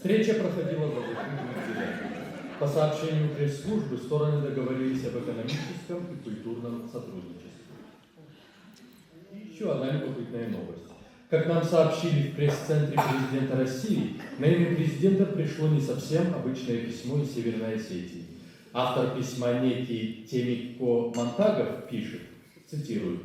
Встреча проходила в закрытом отделении. По сообщению пресс-службы, стороны договорились об экономическом и культурном сотрудничестве. И еще одна любопытная новость. Как нам сообщили в пресс-центре президента России, на имя президента пришло не совсем обычное письмо из Северной Осетии. Автор письма, некий Темико Монтагов, пишет, цитирую: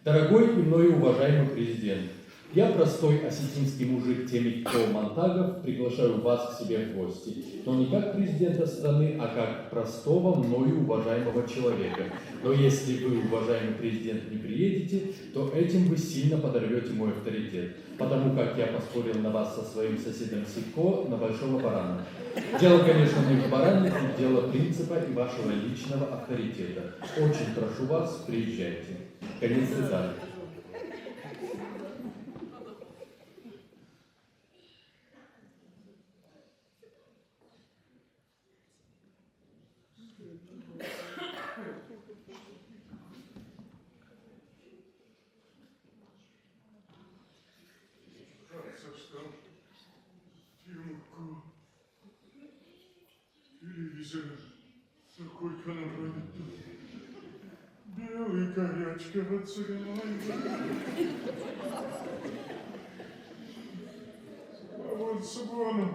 «Дорогой и мною уважаемый президент, я, простой осетинский мужик Темико Монтагов, приглашаю вас к себе в гости, но не как президента страны, а как простого мною уважаемого человека. Но если вы, уважаемый президент, не приедете, то этим вы сильно подорвете мой авторитет, потому как я поспорил на вас со своим соседом Сико на большого барана. Дело, конечно, не в баране, но дело принципа и вашего личного авторитета. Очень прошу вас, приезжайте». Конец цитаты. Телевизор такой контракту. Белый горячка в церемонии. А вот с воном.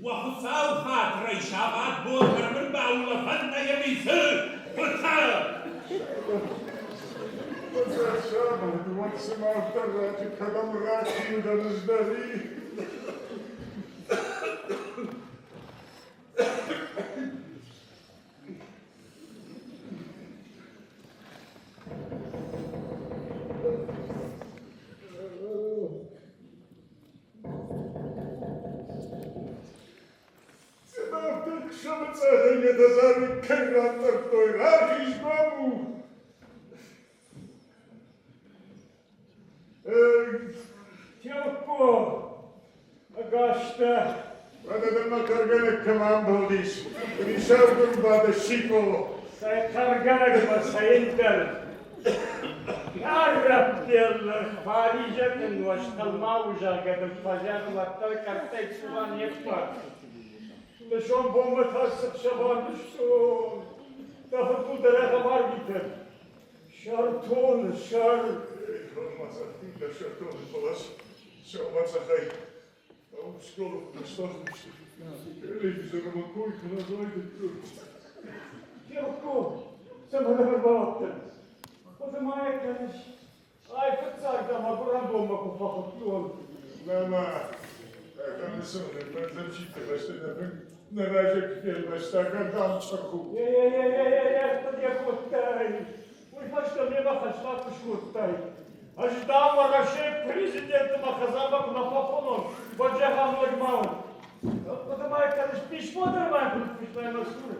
وخصاو خاطر شابات بوكر من باولا فنا يبيسر فتح Зачем? Вот сама авторатик, когда мраки да ждали. Чтобы царь не дозарит контракту той рархишкому. Тёлко, агашта. Adamlar kargana kıvam buldis. Rişar gurbada şiko. Say kargana gibi sayındır. Yarrab derler. Farice'nin başkalma ucağı fajar vattar kartek sulan yapma. Dışon bomba tarsık şabar düştüm. Dafı kudara kamar bitir. Şarton, şar. Olmaz artık da şartonu dolaş. Şabatsa hay. В школу пришла, телевизор рукой, назойдет. Тёлко, самого бабка. Подымая, конечно. Ай, пацак, там, аккурат дома купаху. Мама, там сон, подзамчите, что на рожек первый стакан там чаку. Что я хватай? Ой, что мне махашла пушкутай. Ожидал варашек президента Махазаба на попону, вот же хамлой мау. Подымай, конечно, письмо дорвай, письмо на скуре.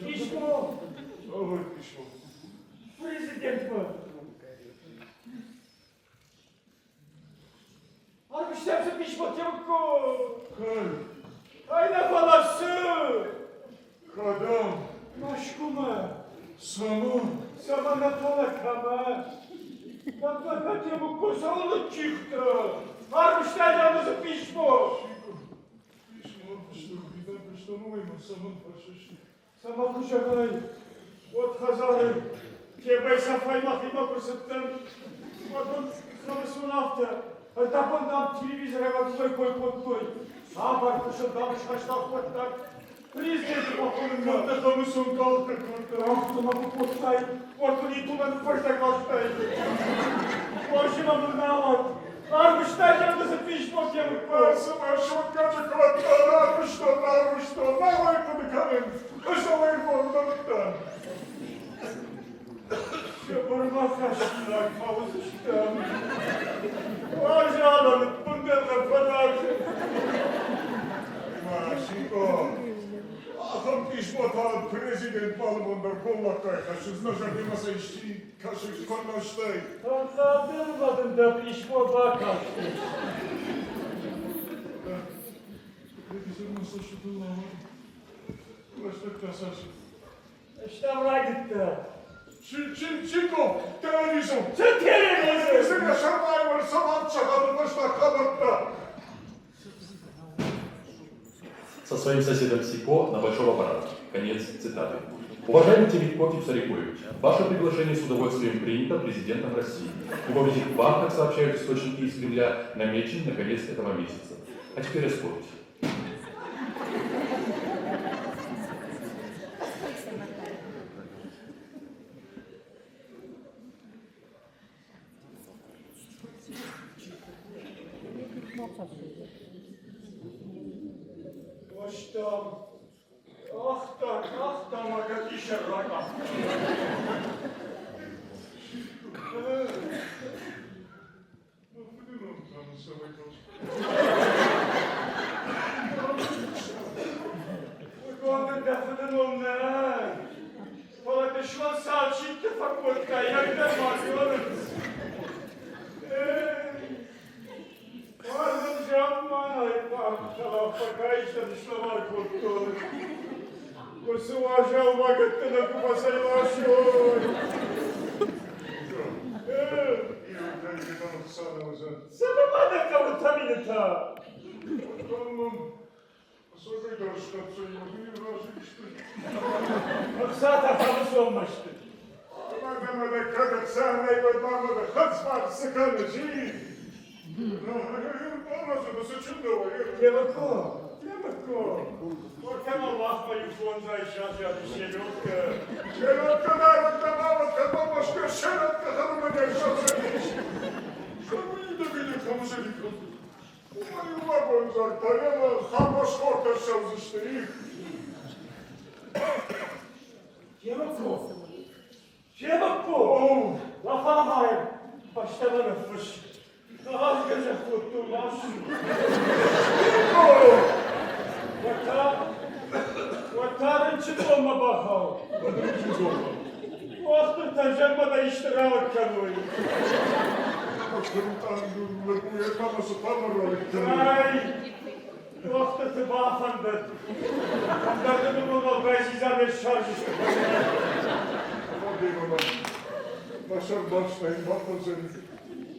Письмо. Ой, письмо. Президент мой. А вы что за письмо, Тёлко? Ай, на волосы. Кадам. Машкума. Сама на полакама. Как тему кусала чихта. А вы что за письмо? Письмо, что видно, что мы ему самым пошли. Сама кушагай. Вот хазары. Тебе сафайма хима курсаттан. Вот он хамасунавта. А там он нам телевизор, как твой кой. А бар кушадам шаштах вот так. Президент покойный, да там и сон калка, ах, ты могу поставить, вот у них туда поштай поставить. Больше вам виноват. Арбуштать, я бы за письмо тем Сама шутка чекотта, арбуштон, малый подокамент, шалай фондон. Все бармахашнак, мало зачитам. Пожалуй, пундерна подача. Машенько, там письмо там президент Балмондар Коллакай, хочу знать, как вы нас ищи, кашу скорноштай. Он забыл в этом да письмо бакашки. Что врадит-то? Чико, телевизор. Что телевизор? Сына шармайвар, сама чахату пошла хабатта. Со своим соседом Сико на большом аппарате. Конец цитаты. Уважаемый Тимирко Кипсарикуевич, ваше приглашение с удовольствием принято президентом России. Его визит к вам, как сообщают источники из Кремля, намечен на конец этого месяца. А теперь ускорьте. Ах там, а какие шарака. Куда ты фотонул на? Пола ты шла сообщить-то факотка, я к домой. Ладно, жамма, пахала, пока еще дошла факотка. Посуважал вагатта на купасайлашой. Самомада кого там или-то? Оксата хамсомашты. Мадамада кадаксанай бадмамада хацмар саканажи. Левако. Вот там Аллах мою фон зайшат, я селедка. Селедка, да, вот там мамочка, бабушка, селедка, харуманя, что вы не добили хамзелика? Мою вагон зартарела, хамошкорта сел за штырик. Левако. Лафамай. Baştaları fış. Daha gece kurtulmaz. Vatanın çıkılma bakalım. Vakti tercümada iştirak kalıyor. Ay, vakti tıbafındır. Onlarda bulmalı bezizane şarj işte. Başar başlayın, bakmasın.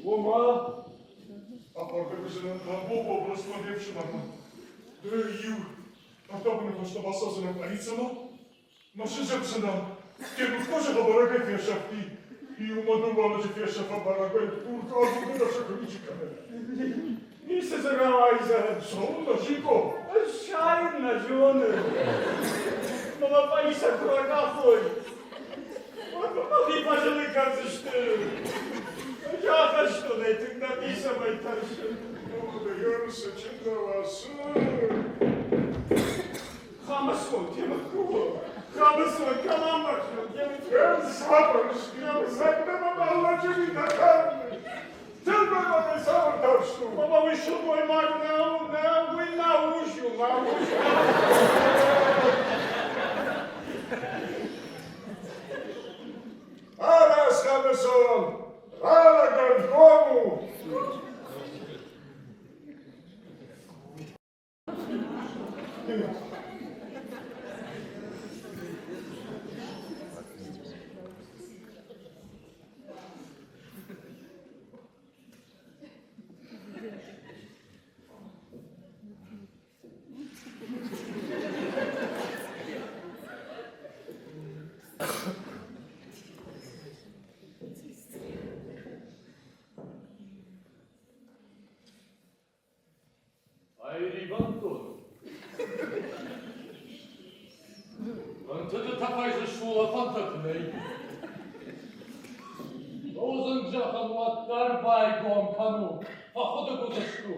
Ума. А организован Бобу образложившим дрою. А то мы просто басазаем полицию. Но все записано. Те бы тоже поборога фешафти. И умадувала же фешафа барага. Турка азуды наша ключиками. И се заравайза. Сонда, Жико. Шайн на жены. Мама Паиса Курагахой. Вот помогли, пожалуй, как за что. Я хочу найти написано дальше. Даемся, чем вас. Хамасон, Тимаку. Хамасон, Каламашу. Я сапорский, закрыла мало живита карны. Ты бы написал так, что... Мама, вы что, мой маг, вы научу. Арас Хамасон! Рано Гонкому! Kaiser Schule Fantakney. Rosen Jahan Wattar by Gom Kanu. Pahoda Guzashku.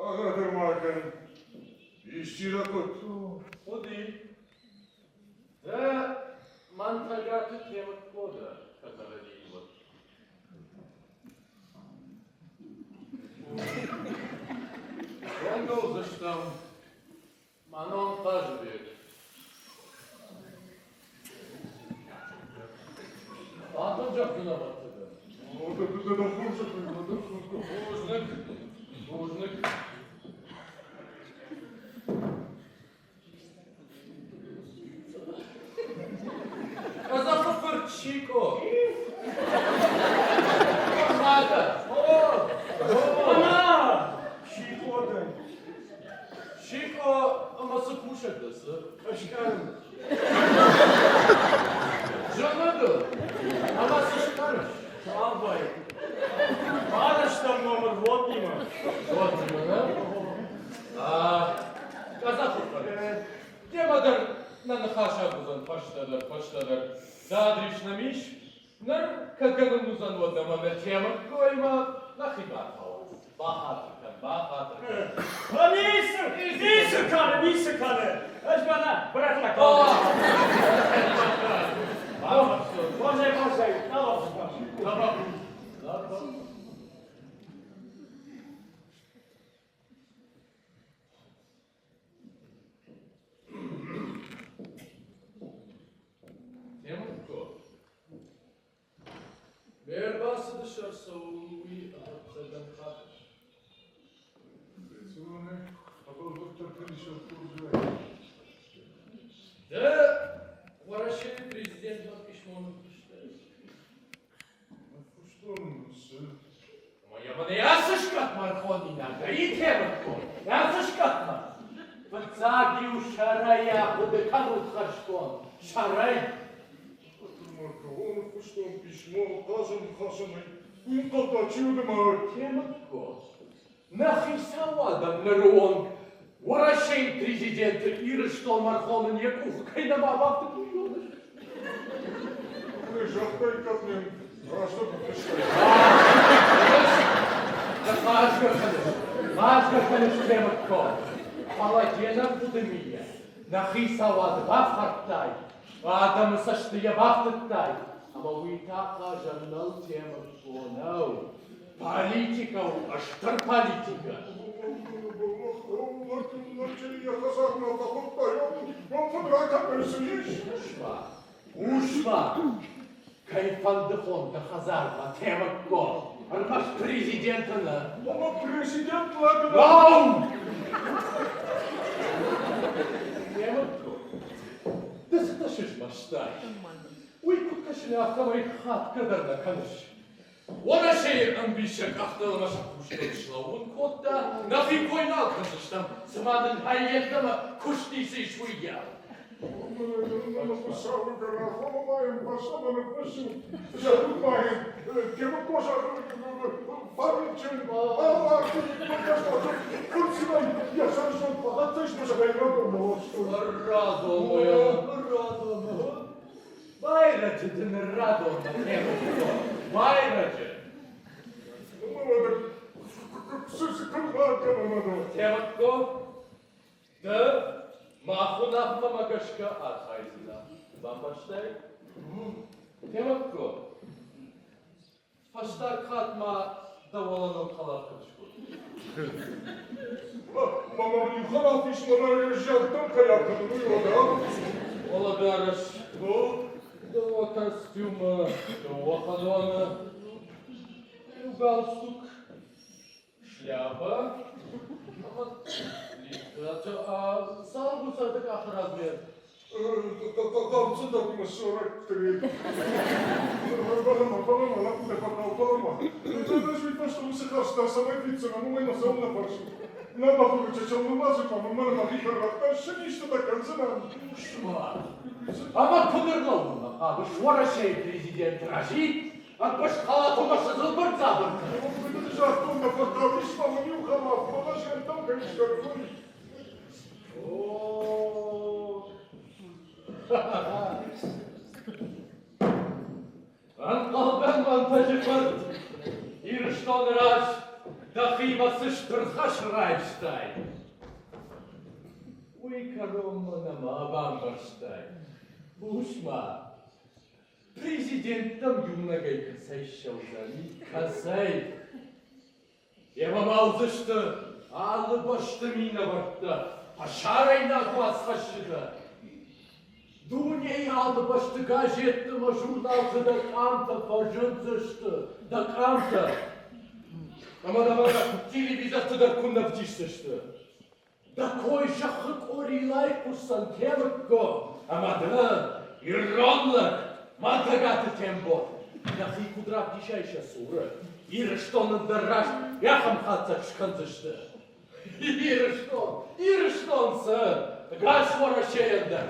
Another Marken. İşçi rakut. O değil. Da mantagatı temat koda katara değil var. Onda uzashtam. Manon tajbir. Atacak buna batıda. Orada bize de fırsat duymadı. Boğuzluk. Казахов Чико. Надо. Ana! Şiko'dan. Чико, ama sıkmışadası. Başkanım. Жанаdı. Ama sıçkarış. Sağ bay. Araçtan номер вот ima. Вот именно. Казахов. Темаdır нанахаша бузан паштадар. Задришнамиш. Нар каганымузан водама ve tema koyma nahibat hava. Bahatırkan. Ha neyse kanı. Özbana bırak la kaldı. Boşay. Ne olsun? Tamam. Temko. Berbası dışarısı uy atsadan kalır. Безумно. А то доктор пришел в Да, ворошили президент на письмо написал. Что он? Моя бана ясышкат мархонина, и темко. Ясышкатма. Подзаги у шарая, буде канут хашкон. Шарай. Он что письмо, хашаной. Он когда чудо мой. Темко. Нахисавада нарон. Ворошей президент Иры, что мархонин якух. Кайнама бабты буйоныш. Жахтай катлен. А что ты пришел? Мажгаханеш темко. Паладена будемия. Нахисавада бафхаттай. Адамы саштыя бафтаттай. Ama уитака жаннал темко. No. Политика, аштар политика. Я казах на каком-то, он фотография сидишь. Ушла. Кайфандыхон да хазарма темко. Армаш президентына. Ama президент лагана. Вау! Темко. Да саташиш баштай. Уй, куткашыны автомай хат кадарна каныш. Ona şey ambişek ahtalamışa kuşlaşla un kotta nafi koynal kızıştam sımadın hayyette mi kuş değilse iş uyya. Радомо. Bayracı dünür radonda temko. Bayracı. Temko. Da mahunafma magaşka arxayzına. Bambaştay. Temko. Paştar katma davalanın kalaf kışku. Mama, yukarı pişmanlar yaşadıktan kayakını duyuyor da. Oladarış. До костюма, до халона, галстук, шляпа, салгуса таких размер. Там центок на 43. Балама. Это даже то, что высыхал, самой пиццы, но мы на самом на парше. На бахуру чачалну мазыку, мы на махикар рахташ, ничто так концентрат. Шма. Ama kudurluğuna abi şuara şey prezident Raji, akbaş halatı başı zılbır zabır. Это же оттуда пока вышла, мы не ухала, положили там, конечно, Ooo. da kıyması ştırha şırayçtay. Uykarımına bambaştay. Ушма. Президентом юногой касай. Я вам алзышты, алы башты мина бартты, пашарайна квасхашыды. Дуней алы башты газетті ма журналды да камта пажынзышты, да камта. Ama televizorda da kunnaftiştişti. Da koy şahık oriyay kursan temikko. Ama da ironlık, madagatı tembo. Yahi kudrak dişayşa sura. İriştonun dırraş, yakam hatsa çıkıntıştı. İriştonsa, gaş vara şeyinde.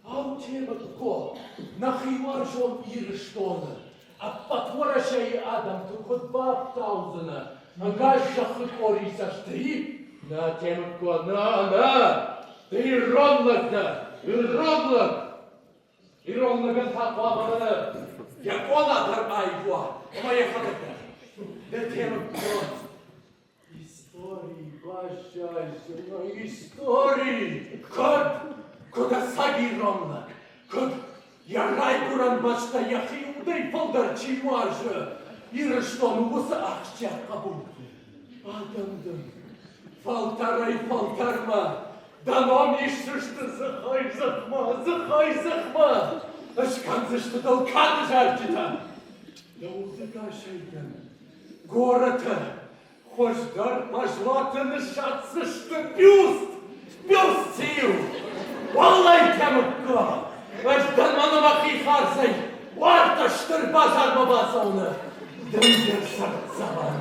Av temikko, nahi var şon iriştonu. A patvora şeyi adam tukut bab tauzına. Gaş şahık oriysa ştri. Na temikko, na. Ты иронлык-то, иронлык! Иронлыгын тақуамыны, якона тармайгуа, моя хатыка. Да темікко, истории, башайся, но истории. Кода саги иронлык, код ярай куран башта яхи удай полдар чимажы. Ирыштону бусы ақча қабулды. Адамдың, фалтарма. Danom işsişti, zıхай. Aşkansıştı, dalkadı жарчыта. Яузыка şeyden, гората, hoşdar пажлатыны şatsıştı, бюст сил. Vallahi temikko, açtan manıma kıyfarsay, vartaştır bazar babası onu. Döndür sart zaman.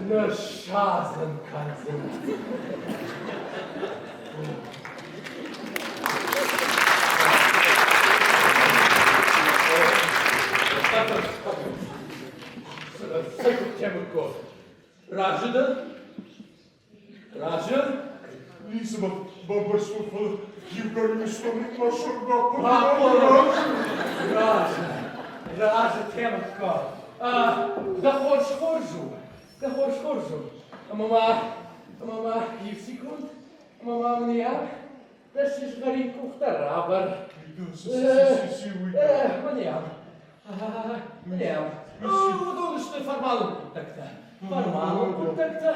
Nöşazın kansın. Sakıp temikko. Rajıdı? Rajı? Лиза, бабарство, Евгеньевна, машина, Rajı temikko. Da hoş хоржу. Мама, и в секунд. Мама мне, да шиш горинку вторабар. Мне. Думаю, что формалом контракта.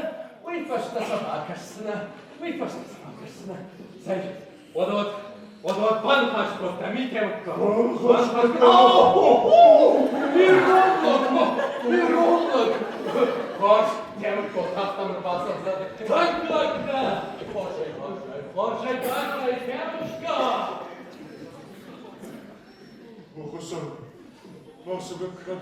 Ой, пошла собакашсына. Сай, вот банхашко, тами темко. Иронлык. Хош, темко, таптамыр басылды. Танклыкка. Хошай, темушка. Оқысын, басыбы кірін.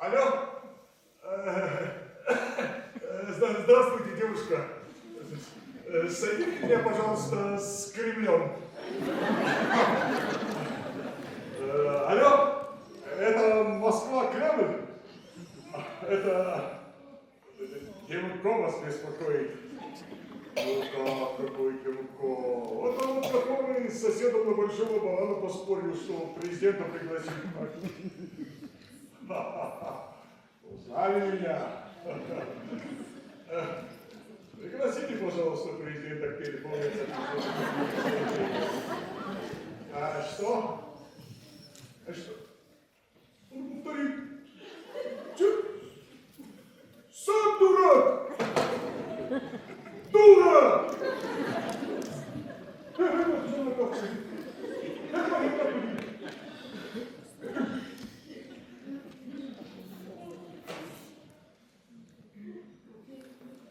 Алло? Здравствуйте, девушка. Соедините меня, пожалуйста, с Кремлем. Алло? Это Москва, Кремль? Это Кемко вас беспокоит. Ну как, какой Кемко? Вот он вот который с соседом на Большого Банана поспорил, что президента пригласить. Узнали меня. Пригласите, пожалуйста, президента к телефону. А что? А что? Повтори. Че? Сам дурак! Дура!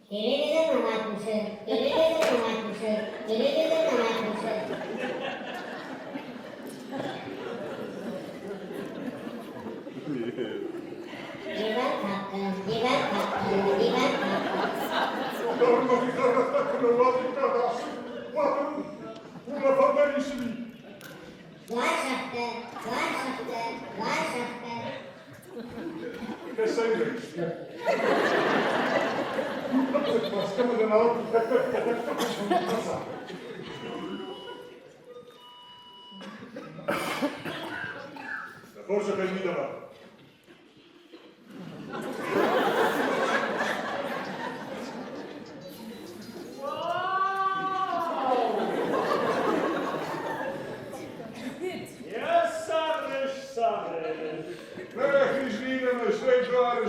Телевизор наматывался, телевизор наматывался, телевизор наматывался. Диван капка, диван капка, диван капка. Лашахта, лашахта, лашахта. Горжа Кальмидова.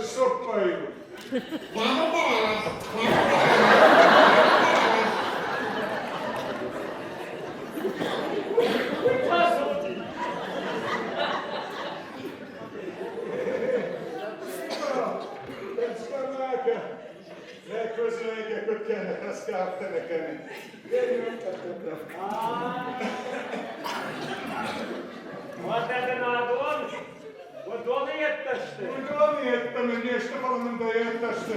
Сопаю. Вот это надо, вот он и это что? Вот он и это мне, что он дает, то что.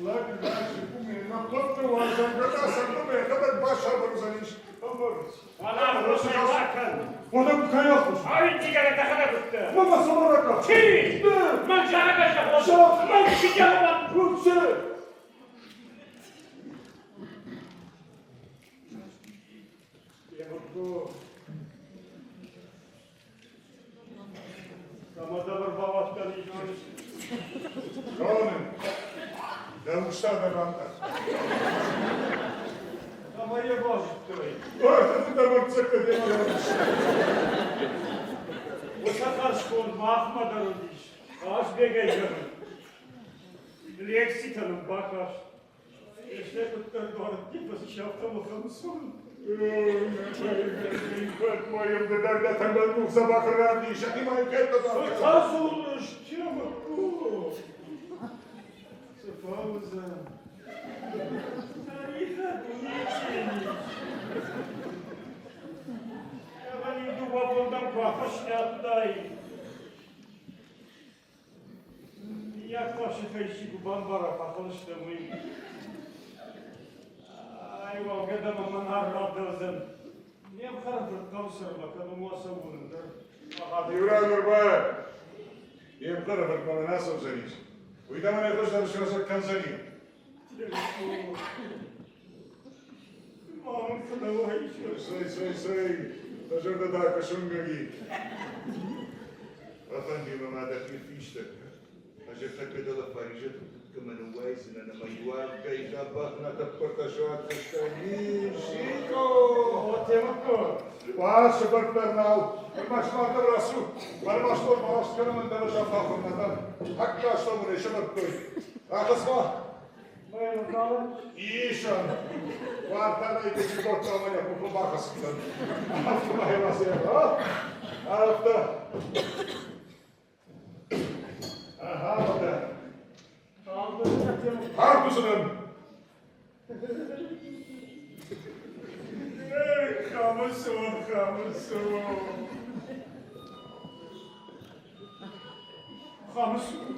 Ладно, дальше, на плотно важно, когда сам думает, это баша образование. Поможет. Она просто бака. Он там каял. А ведь тебе это хода будто. Мама самарака. Ти! Да. Манжара каша, Что? вот сидела вам. Лучше. Жены, да уж надо вам так. А моя боже твой. Ой, ты там отцепка делаешь. Вот Сахарского Махмада родишь. Аж бегай жены. Лексиканом бакаш. Если тут город не посещал того Хамсона. Моим да там был собак радишь, а ты мой кет туда. Сахазуну штемку. Сахауза. Тариха дуечени. Я не думал, там папаш не отдай. Я к вашей хайщику бамбара похож, что мы... وقدم من هالرادوزن نیم خرد القوسر لكن مواسبون در يورا نوربا يبقى رفض من الناس وزنيش وإذا ما يخش هذا الشخص كان زني ما ممكن هو سي تجرد داك شنغي أفندي ما دخل فيشتك أجفتك بدل فريجة كما نوايز إن أنا ما يوال كيدا بخنا تبقى شوات تشتغيل شيكو وتمكن وعاد شبر برناو المشروع دراسو والمشروع مراس من درجة فاخر نظر حتى أشتغل شبر كوي أخسما ما ينقال إيشان وأنت يجي بورتا من يكون باخس كذا عرفت ما هي راسية عرفت هذا حرب سنن خامسون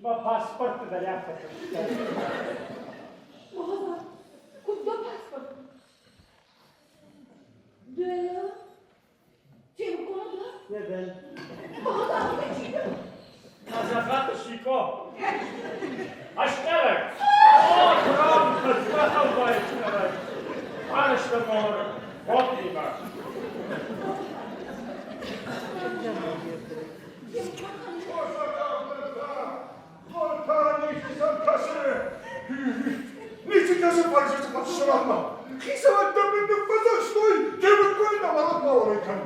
ما پاسپورت دریافت کردم. کدوم پاسپورت؟ ده Aşklarım. Kram kızma kalma aşklarım. Anıştım onu. Hop bak. Ничего себе, пальчик, подшиватно. Хисаватта минь фазаштой, кебекой на воротновойкан.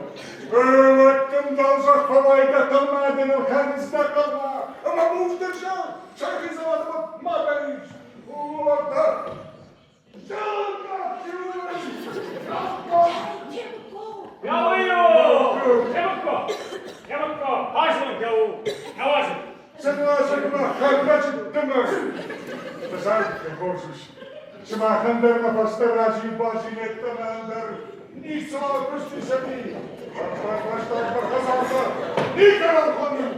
Этом должах повайда талмаденов ханистакалма. Ама муфтыршал, шахизаватма магаиш. Вот так. Жалко, Yamukko. Haşmın yavu. Yavaşın. Сагма, как значит дымок? Знаете, Божуш, Шмахандер на постаражи бази нет командер. Ни слова пусти сами. Отпраштай показался. Никогда ходим.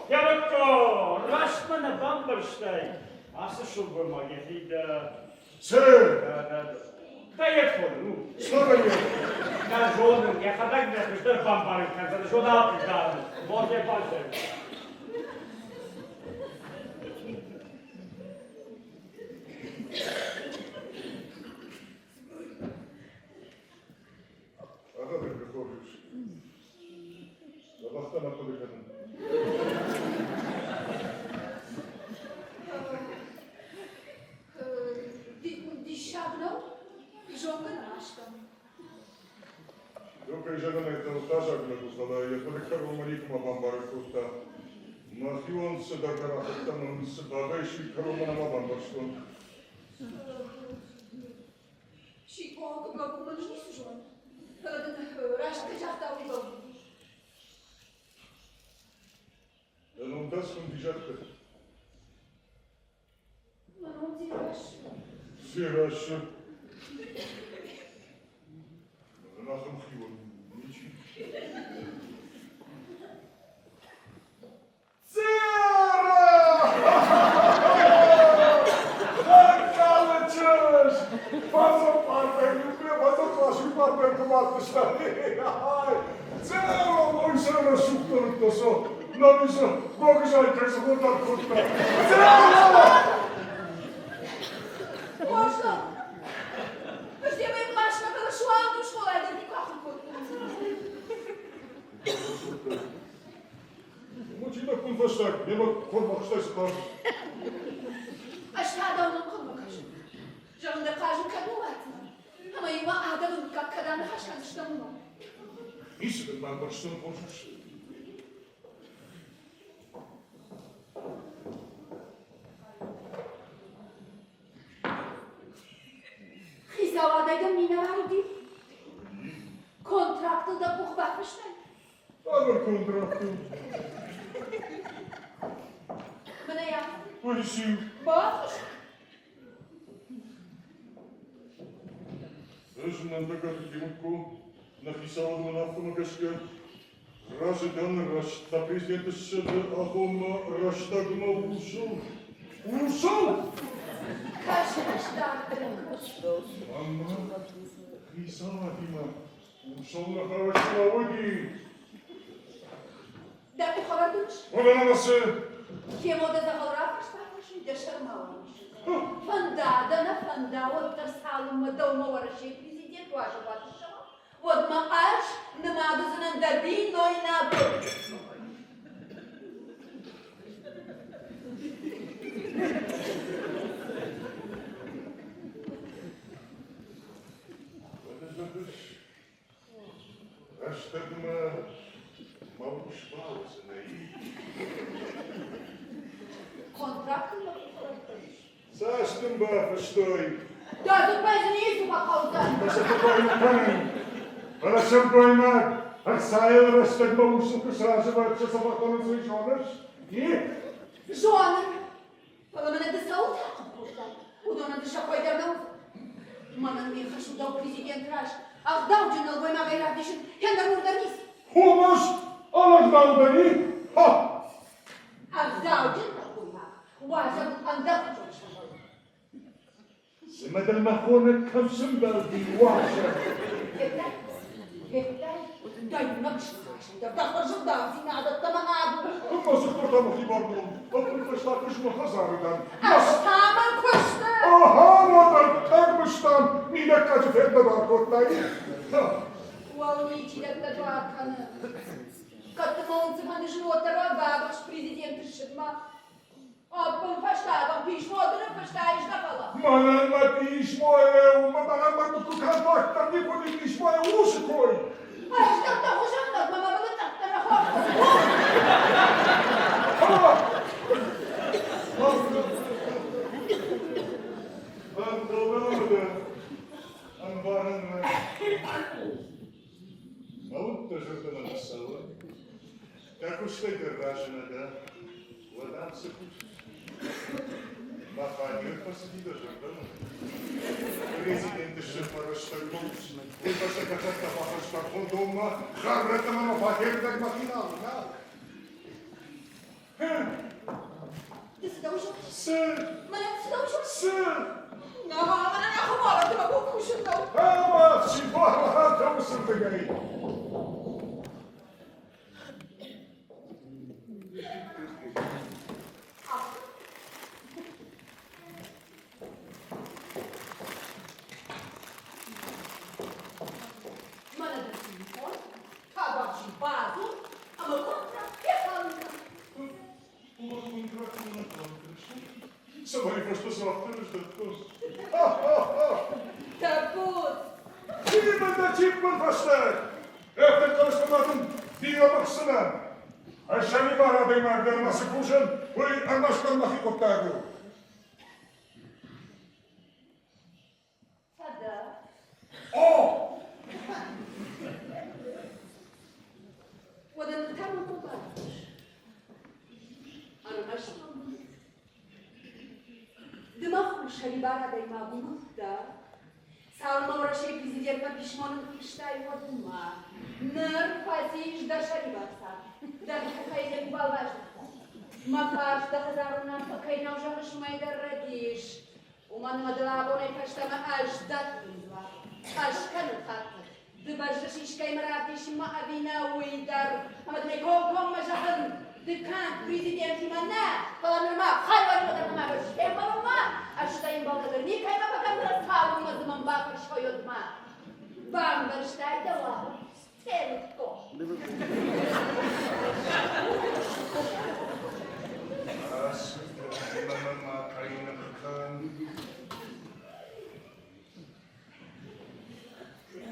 Yamukko. Raşmana bambaştay. Asıl şu bulmağa hida. Сэр, Да я ходю. что говоришь? На жену. Я ходак не что бамбары. Когда жена придала. Вот я пальцем. А да ты ходишь? Забахта на поликану. Dişablo, jonga naştam. Yok jena ne taşak ne kustala, ya polikaru malikma bambara kusta. Mahyon se da karaktan se da beşi karumana bambarstun. Și cu găbul mă nu știu jon. Raș că jafta uită. Da nu das cum dijatcă. Mă nu înțeleg. Сираш. Нахам хивон. Ничи. Цера! Закалычыш! База парта, любе, база клашу парта, куматышта. Цера, мой сера шуктурык тосо. Намиса, гогжай, как сходар кутта. Цера! Можно? Где мы плашно, когда шуал в школу, это не как Мучина кунфаштак, нема формахштай спар. А что давно кому кажу? Жанында кажу, как бывает. Ама има адamın как когда на хашкан что му. Исыгын бамбарштан божуш. Хизавадайда мина vardı. Kontraktı da buh bakmışlar. Ağır kontraktı. Bana ya. Polisiyim. Bak. Özümden de Yumko написала на автомагашке. Разыдан Рашта президента Сады Ахома Раштагма ушел. Ушел! Karşılaştılar. Мама, писала Дима. Ушел на Харашкаводи. Да bu haber duymuş. Он на нас. Kim o da zahalrak başlamış, yaşarmamış. Фандадана, фандава, търсалма, дълма върши президент, ваша батуша. Вот ма аж не мада за нандаби, но и на бър. Раштагма малыш пауза на и. Kontraktı mı kontraktı? Саштым бафаштой. Да, тут позднее покаузан. Она всем поймет. Аксайл Раштагма ушел сразу собаком звучонаш. И? Жона. Паламена да саута. Удона да шакой дернал. Манан ми хашу дал президент Раш. Ах дал джунал бой магай радишин. Хендер мурдарнис. Хумаш! Аллах дал дани! Ха! Ах дал джунал бой маг. Важен андал джунал. سمد المخونة كم سنبال دي واشا. Дай нагши, да, да, пожалуйста, надо там надо. ما سكرت مخي برضو. Пошла кушма хазарыдан. Аштама кушты. Aha, вот так бы штам, меня кажется, это баркоттай. Уолничи, это дуаканы. Катымонцы маны жмотара, бабаш президент шитма. Аббам фаштабам пишмодыны фаштаиш капала. Мананма письмо, мананма контракт, там не будет письмо, уши кой. Аж так того жанна, мама была так тараховка. Анварна. А вот тоже это написала. Как уж ты граждана, да? Вот там все Бафадир посади даже, да? Президент еще поросшагнул. И после как-то поросшагнул дома. Харрета мама пахер так махинал, да? Ты сюда ушел? Сэр! Маня, сюда ушел? Сэр! Она нахумала, ты могу кушать. Ама, чего? Там сэр ты говорит. Somebody first was off to the Так вот. Чипман, чипман, фаштag! Efter konstamaten, diga vuxna! Jag känner bara dig med den massa kursen, och annars kan man hitta upp där. Сада. Åh! Вот это там побачишь. Она нашла. Дымаху шалибара дайма бумахта. Салма урашей президент пишмонын кыштай водыма. Ныр пазиш да шалибарса. Да какая-то балважница. Макаш да хазарунан покайна уже вышмайда родиш. Уман мадлабоной паштама аж датынзва. Аж канухаты. Дыбажышишкай маратиш маавина уидар. Амадмей ком мажахын. Дыкан президент имана. Паланырма хайвар мадарма башкемалма. Аштайын балдыр не кайма бакандра салума зыман бакыр шойотма. Бамдар штай дала. Телутко.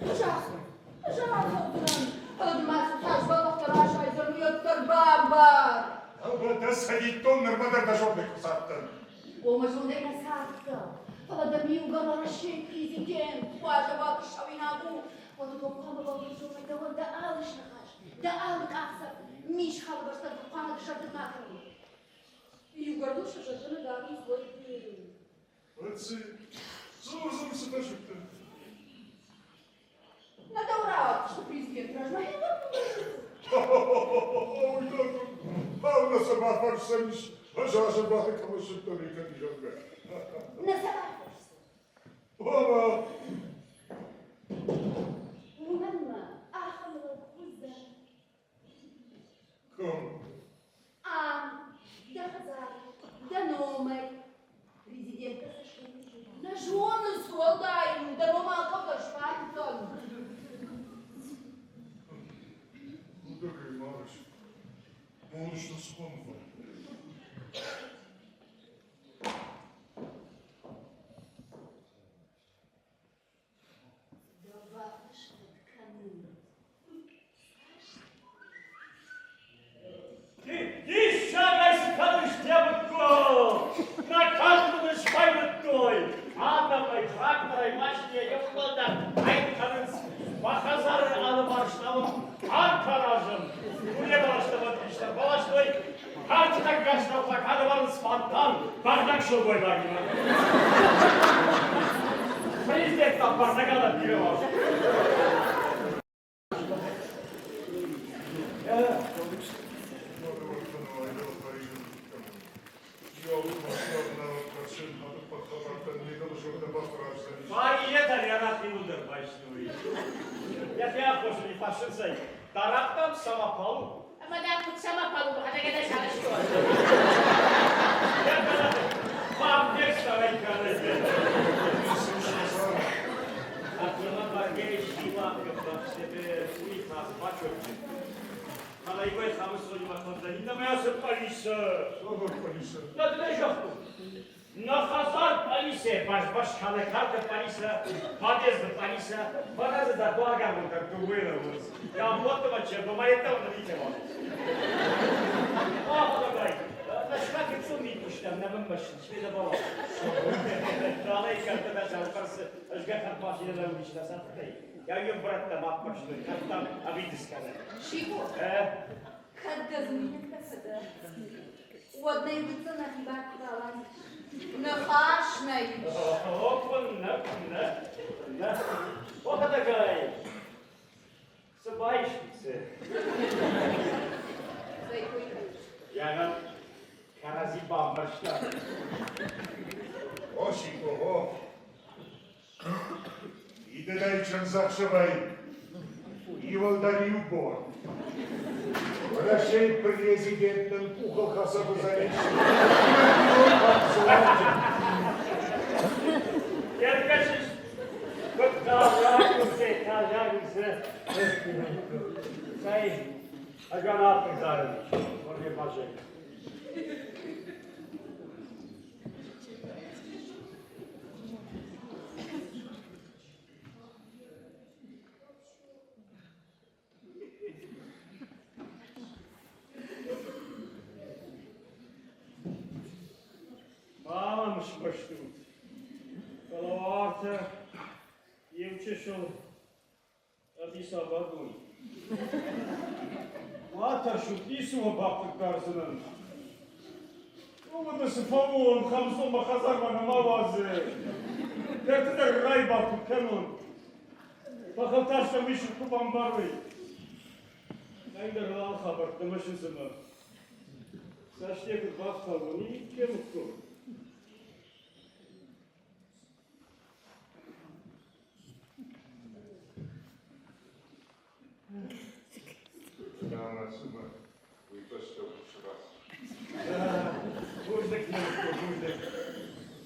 Ужасно. Ужасно. Подмасу тажбалах тарашай зырмыйоттар бамбар. Да сходить тоннер мадар да жопный кусаттын. Омажондай насатка. Паладамию гамарашей президент. Важа бабы шавинагу. Вот допкама бабы жопай да вон да алыш нахаш. Да алык аксап. Миш халбаштар допкама дышарды макры. И угордуша жадына дарым свой пиры. Отцы, зор саташыпты. Надо ура, что президент рожмает. Ой, да, а у нас сама фарсамиш. А жажа бахы калышып толика дижонга. На собаку. Баба! Мама, ахала куза. Ком? Да хазар, да номер. Президент сошли. На жену солдаю, да номер как шпантон. Ну, такой малыш. Он что вспомнил. Еще раз кадыш дебутко, на каждую шпайнутой, атомной, тракторой, машине, ефлода, айканец, бахазары алыбарштавым, анкаражым, улебалаштав отлично, балаштой, картина гашна плакады барын спонтан, бардак шел бойбаги. Президент там бардагада биревал. Marieta yarat yıldır başlıyor. Ya ne yapıyorsun ifasın sen? Taraktan sama palu. Madem kutsama palubu, hadi gel çalışıyor. Mam nie stałej kanapy. A to na bardziej siła, jak sobie ulica zobaczył. Ale i weź sam sobie ma chodzenie, no ja sobie paliszę. Ого, Полиса. No to nie żartu. No hazard paliszę, baş kalekarka paliszę, podjazd paliszę, podjazd da blaga mu tak tu było. Ja młoto cię, bo maję to na wiecie może. O, dawaj. Na szlakie co mi puszczam, na wymyśl, świetnie było. Dalej kartę na czas, aż gata płaci na ulicy na sam tutaj. Ja ją brat tam apaszny, tam, a widzisz kanę. Шиго, когда змея красота. Одна и выйти на тебя крала. Нахашная. O takaj. Собачницы. Ja nam karazibam başlar. Осико, о. Иделайчан захшавай. Ивалдари убор. Прощай президентом кухол хасабы залечил. Yaklaşış. Çok kalacakmışsın. Say, aga ne yaptın zaten? Oraya başlayalım. Bağlamış başlığım. Kalavarta yevçeşol Addis Ababa'yı. Mata şu pisuma baktık karşının. Ama da sıfavun, kamsoma kazarmanı mavazı. Derti de ray baktık kanun. Bakal taşlamış kupam barı. Neyde rağal haber, demişizime. Saçlıya bir baktalım, iyi ki mutlu. Anasını uypaşta uçuraz. Buradaki ne mutlu, buradaki.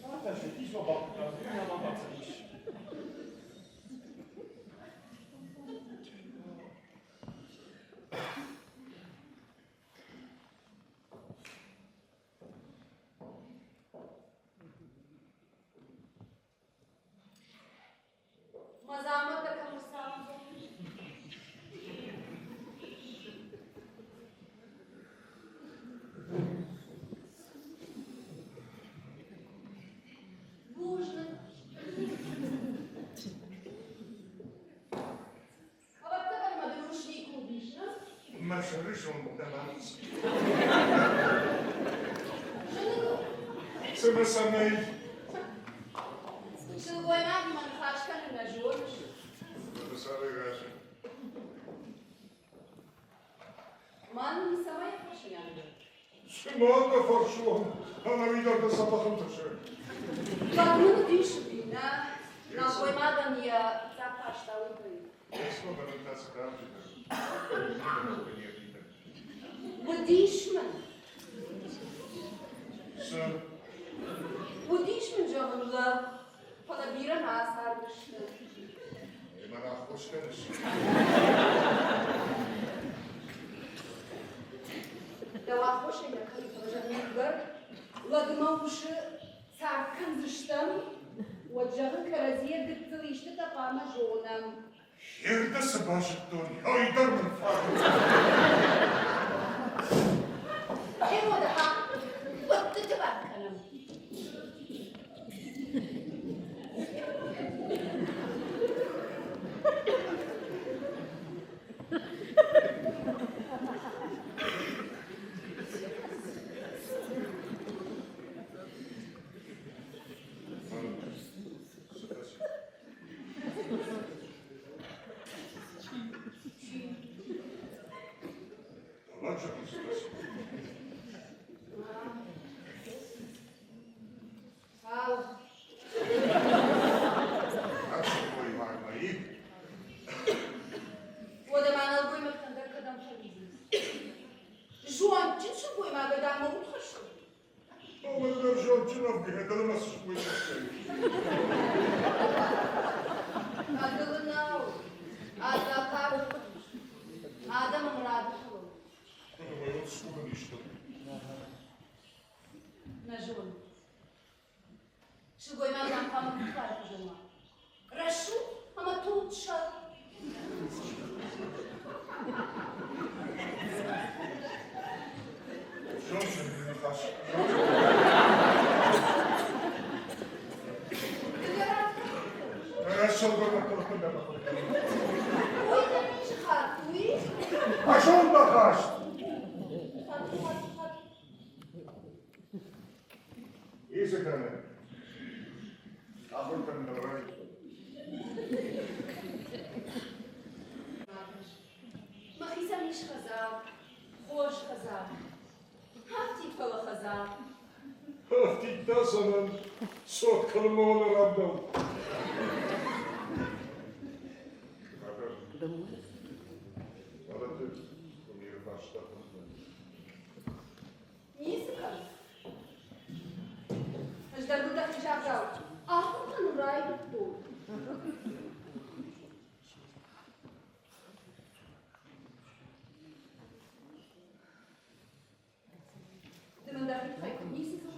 Mata şu pisuma baktık karşının, yaman baksamış. Мазамы да камысам. Нужно. А вот это надо рушник убить, да? Наша решен давалась. Жену. Сама самой. Шилгойна диман хашканы на жёныш. Написали Раша. Ман не самая хашканы. Шимока форшон. Она видела до запахом тоже. Bakımını düşün, ha? Na koymadan ya zaklaşta uyuyor. Сколько на нас каждый. Bu dişmin. Sir. Bu dişmin canımla. Bana bir an asarmıştı. Bana hoş geldin. Dava hoşa yakın projeler. Ладыма уши царкан зыштам. Ваджагы каразия дыптылы ишты тапама жонам. Ерда сабашык тон. Ойдар мырфар. Эмода ха. Ватты тыбакканам. Ал. Вода манал бuymaktan da kadam çalışır. Ковги, это на нас шкует. Adılınao, adakar, adamın radı kılın. Ой, вот шкура ничто. Наживын. Шыгоймазан памык var kızılma. Raşu ama tutça. Женщина не хаш. Хорошо, Uydan çıkar, uy. А что он хаш? Есть экраны. А только не давай. מכניסה איש חזק, חוש חזק, אהבתי את כל החזק. Тикта санан. Сот калмона рабдал. Молодец. Умею наш штат. Niye sıkarız? Ajda burada hicab yav. Ahırdan uray tuttu. Dımında bir kayıp. Niye sıkarız?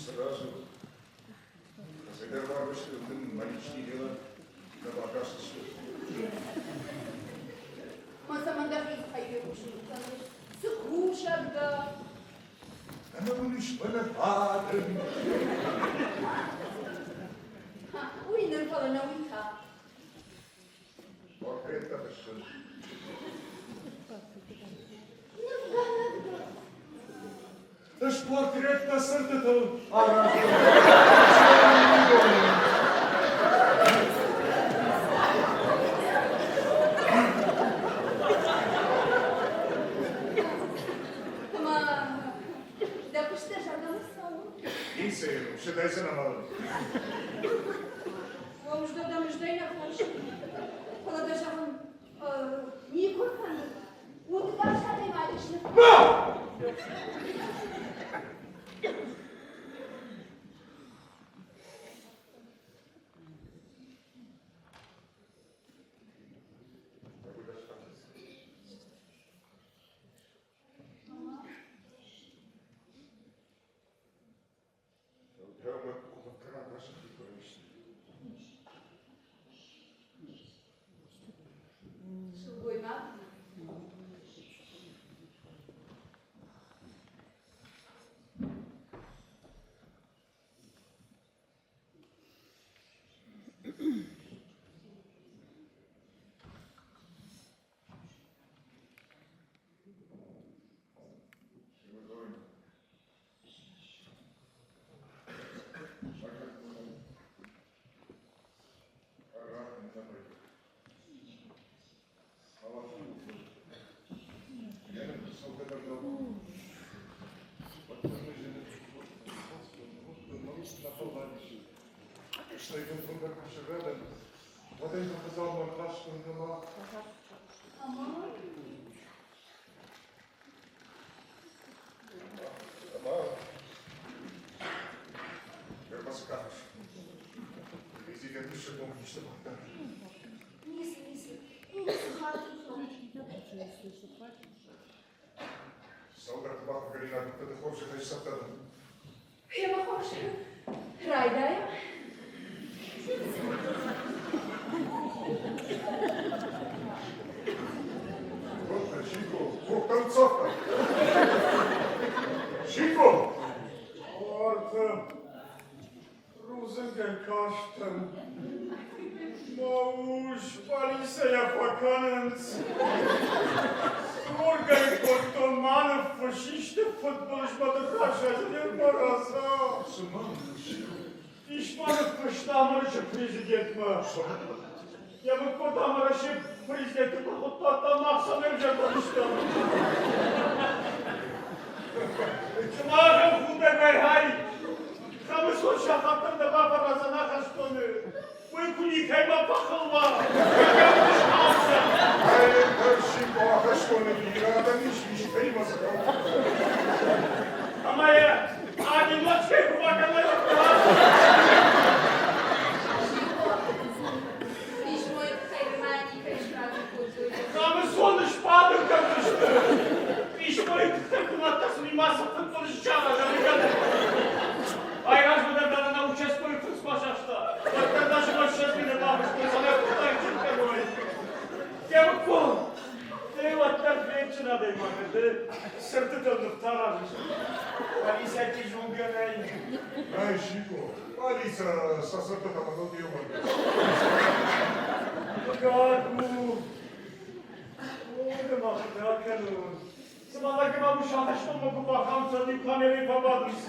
Сразу. Когда бабушка, ты маленький дела, на покажешь, что Masamanda bir kayıp. Sıkuşak da. она вылишь понападом. Uynur falan uyta. Портрет хорошо. Это ж портрет на сыртытом. Ama yapıştır canımı savun. Исы, считайся на малом. Omuzda müjdeyle karşı. Kalacağım. Niye korkmadın? Mutlu aşağıdayım ayrışını. Şulgoyma. Что идет в руках рядом. Вот я показал мой класс, что он дома. Ama Дома. Как подскажешь. Везде дышит, помнишь, что там. nisi. Nisi hatun. Солдат бабка Галина, кто ты хочешь, ты сатаном. Я похожа. Райдая. Вот, Чико, танцовка. Чико! Orta, Ruzengen kaçtım. Mavuş, Palisaya fakanens. Sorgay Kotomanov, faşişte futbolcumadı karşılaştırıyor parası. İşmanov kışlamırıcı prezident mi? Ya bu Kotomanışı prezidenti kutlattan maksan önce konuştum. Çımağın kudemey hay. Kamışın şahattında baba razana kaçtığını. Bu kunikayma bakılma. Yanlış kalsın. Ай, Чико, а что на генерата не шли, что не мозгал. Ama немножко помогала. Самый солнышко падает, как ты что? Пишмо и как куда-то сниматься, как полежала, жаликана. Айларов тогда на участковый функционер что? Вот когда же больше сейчас меня бабушка, она куда-то говорит. Девку, ты вот так женщина дай маме, ты сертитонно вторажишь. Алиса, ты жунгана. Ай, Шико, Алиса, сосота там одно дело. Как Сымалаки бабуша, а что могу похамца, не камеры попадусь.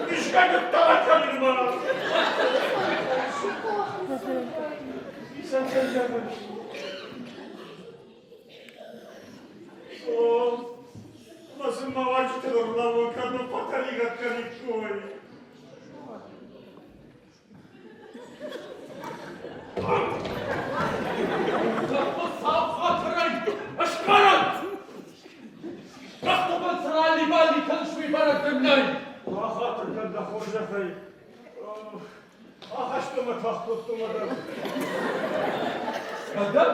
Мишка не талакали бана. И сам сам. О, насым мавачты дорлаву, каду паталига карикой. Ах, когда хожахай. Ах, а что мы так думали? Когда?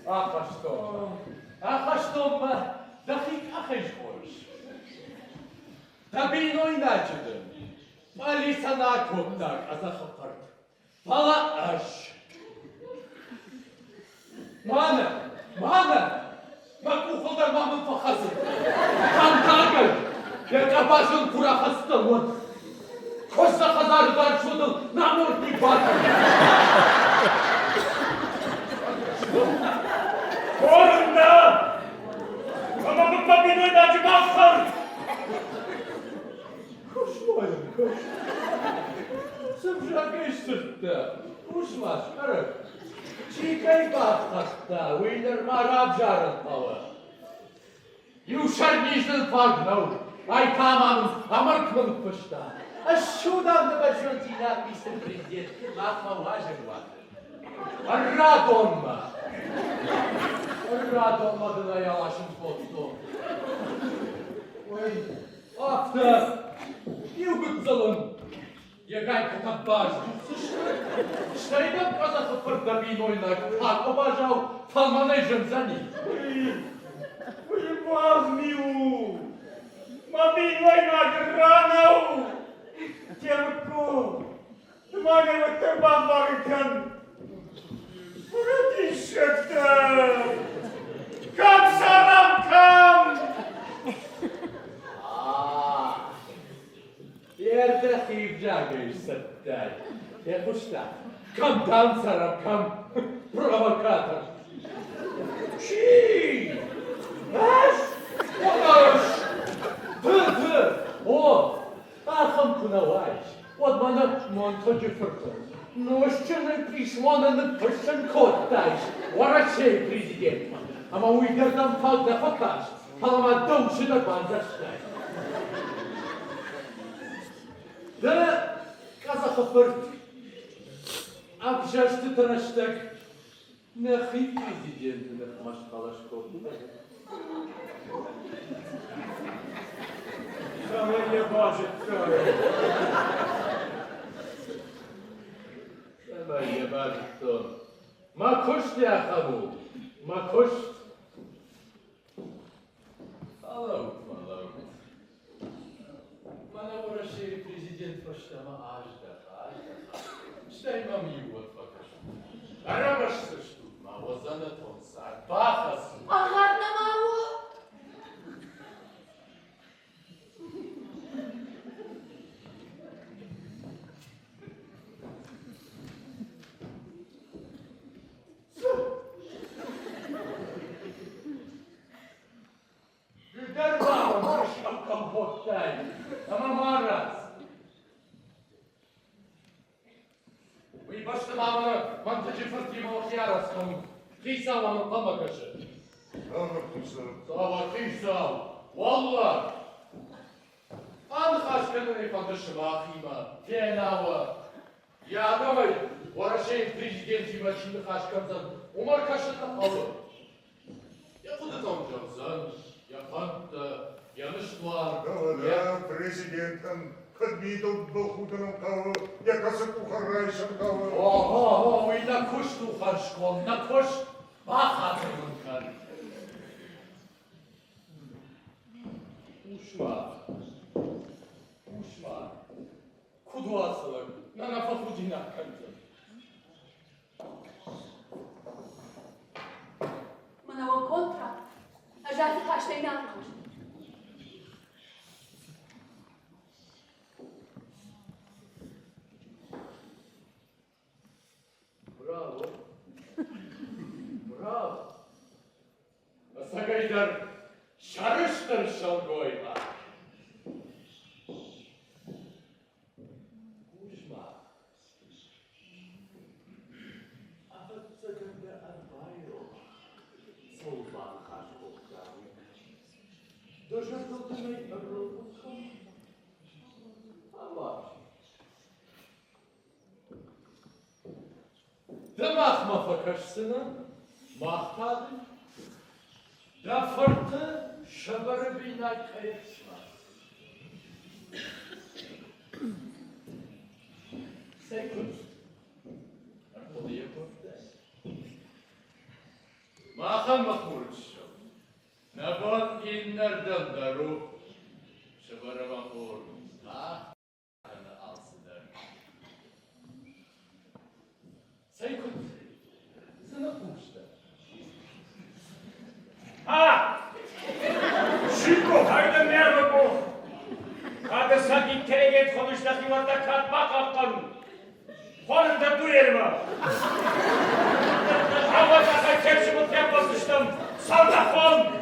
Ах, а что? Ах, а что мы? Да фиг, ах, и жгорш. Да биной начали. Алиса на коптак, а захопарт. Пала аж. Мана! Макухолдар мамын пахасы. Кантагы. Я башын курахасты вот. Koşsa kadarlar şunun namurtni batır. Korunda! Ama bu papinoyu da acımazsın! Koş moyum, koş. Sımşa geçtirdi. Kuşmaş, karı. Çiğkay bat hatta, uydur marab jarın tavı. Yuşar nişnil farknau. Ay tamamın, amırkmın pışta. А что нам на большой динар, мистер президент? Махма важен ватыр. Радонма да наялашым котто. Ой, автор, югыцылын. Егайка таббаж. Штайдан казахы пырдабин ойнак. Как обажал, фалманайжым за ним. Ой, мазмию! Мамин ойнак ранау! Девку, маме вот тербан барыкан. Родишек-то! Кам сарам кам! Ерде хибжагыш саттай. Я кушта. Кам там сарам кам провокатор. Чи! Аш! Подаш! Ты! О! Ахам кунавайш, от мана монтоджи фыртын. Ну, что же пришло на напышен код дальше? Ворочей президент. Ама уйдердам фалда покаж. Палама дольше на банда штай. Да, казаха фырт. Абжаш ты тараштак. Нахи президент нахмаш калашков. Самое не бачит, Самое бачит, что. Макуш ляхаву. Макуш. Алло. Мана ворашей президент поштама ажда. Штай мам его покажу. Арабашсы штук, маво занатонса, бахасы. Ага, на маво. Дарбава, шапкам поттай. Амамарас. Вы башта мамана, мантажи фартимал яростом. Кисал маман памагаши. Ага, куса. Сава кисал. Валла. Анхашканы фанташмахима. Тенава. Я давай, ворашей президент Ивачины хашкамзан. Умар кашата халы. Я куда там джамзан? Я фанта, Yanlışlar. Да, президентом подмитал был хутором кого, я косаку хорошим кого. Oho, illa kuş tuğar şkoluna koş. Bak hatırın kan. Uşma. Uşma. Kuduasılık. Nana fakudina kanıtı. Mă o contract. Aș vrea să faci terminat. Bravo. Bravo. Asagaydar şarıştır şalgoyma. Uşma. Afetsaganda arbayo. Solman kaşkoktan. Doşatıltımay arrobukum. Ama. Demak mafakasını mahtadı. Da fırtı şabarı bina kayıtsma. Sekund. Arkoda yapırdı. Maham mahmurçu. Nabon inlerden daru. Şabarı mahmur. Ha? Alsıdır. Sekund. Sana uçta. Ha! Şiko, haydi merhaba bu. Hadi sen intelligent konuştaki vata katma kaptan. Konumda dur yerime. Havada kepsimi yapmasıştım. Salda kon.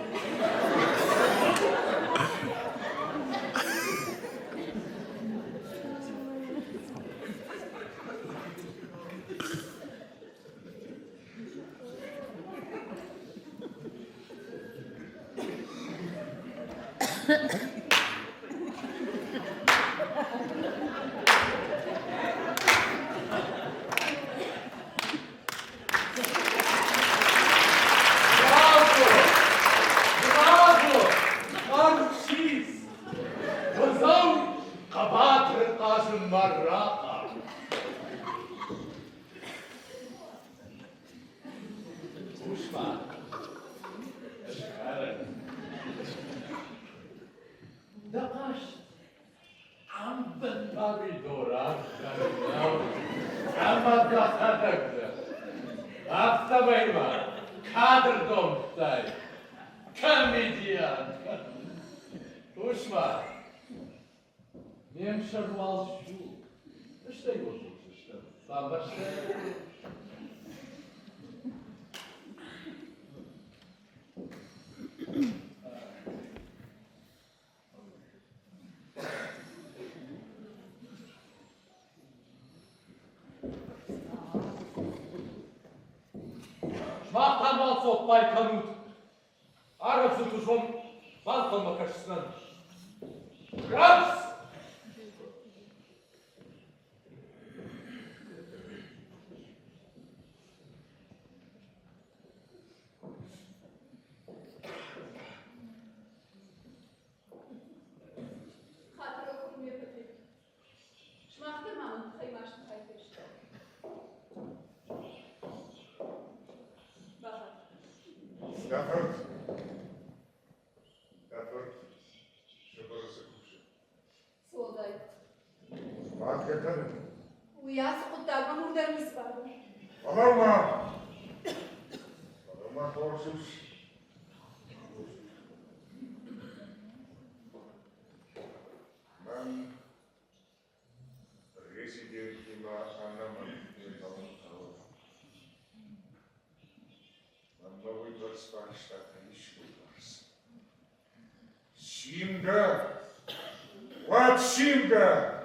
Байканут. Араб затушом балкон макашсынан. Рапс! Симга! Вот Симга!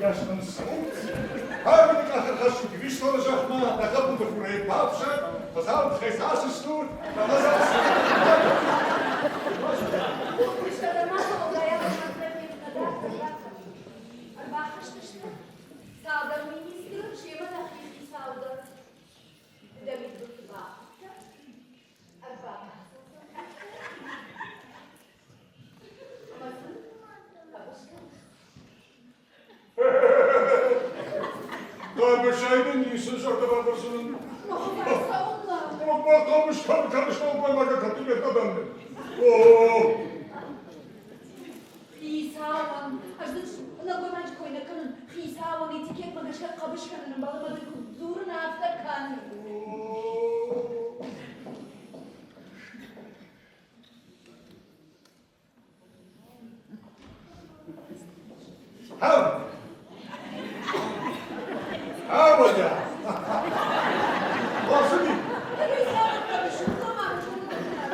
yaştan soğuk. Harbi kahır gibi iş olacak mı? Daha bunu buraya bağıracak. Kazal tezası stur. Kazal İşte de nasıl oldu ya? Bakıştı işte. Sağda ministrım, şeyime takipçi sağda. Bir de bir durdu baktı. Bak. Amasın. Kapıştı. Kardeşaydın değilsiniz orada babasının. Sağ olun. Ama kalmış olmamak katı bir adamdı. Oo. İyi sağ olun. Ajdın ona koymancı koyuna kanın. İyi sağ olun. Etiket bagajka kabış kanının bağlamadık. Durun hafta kan. Ha. Ha hoca. Nasıl değil? Tabii sağ olun. Kabışın zaman.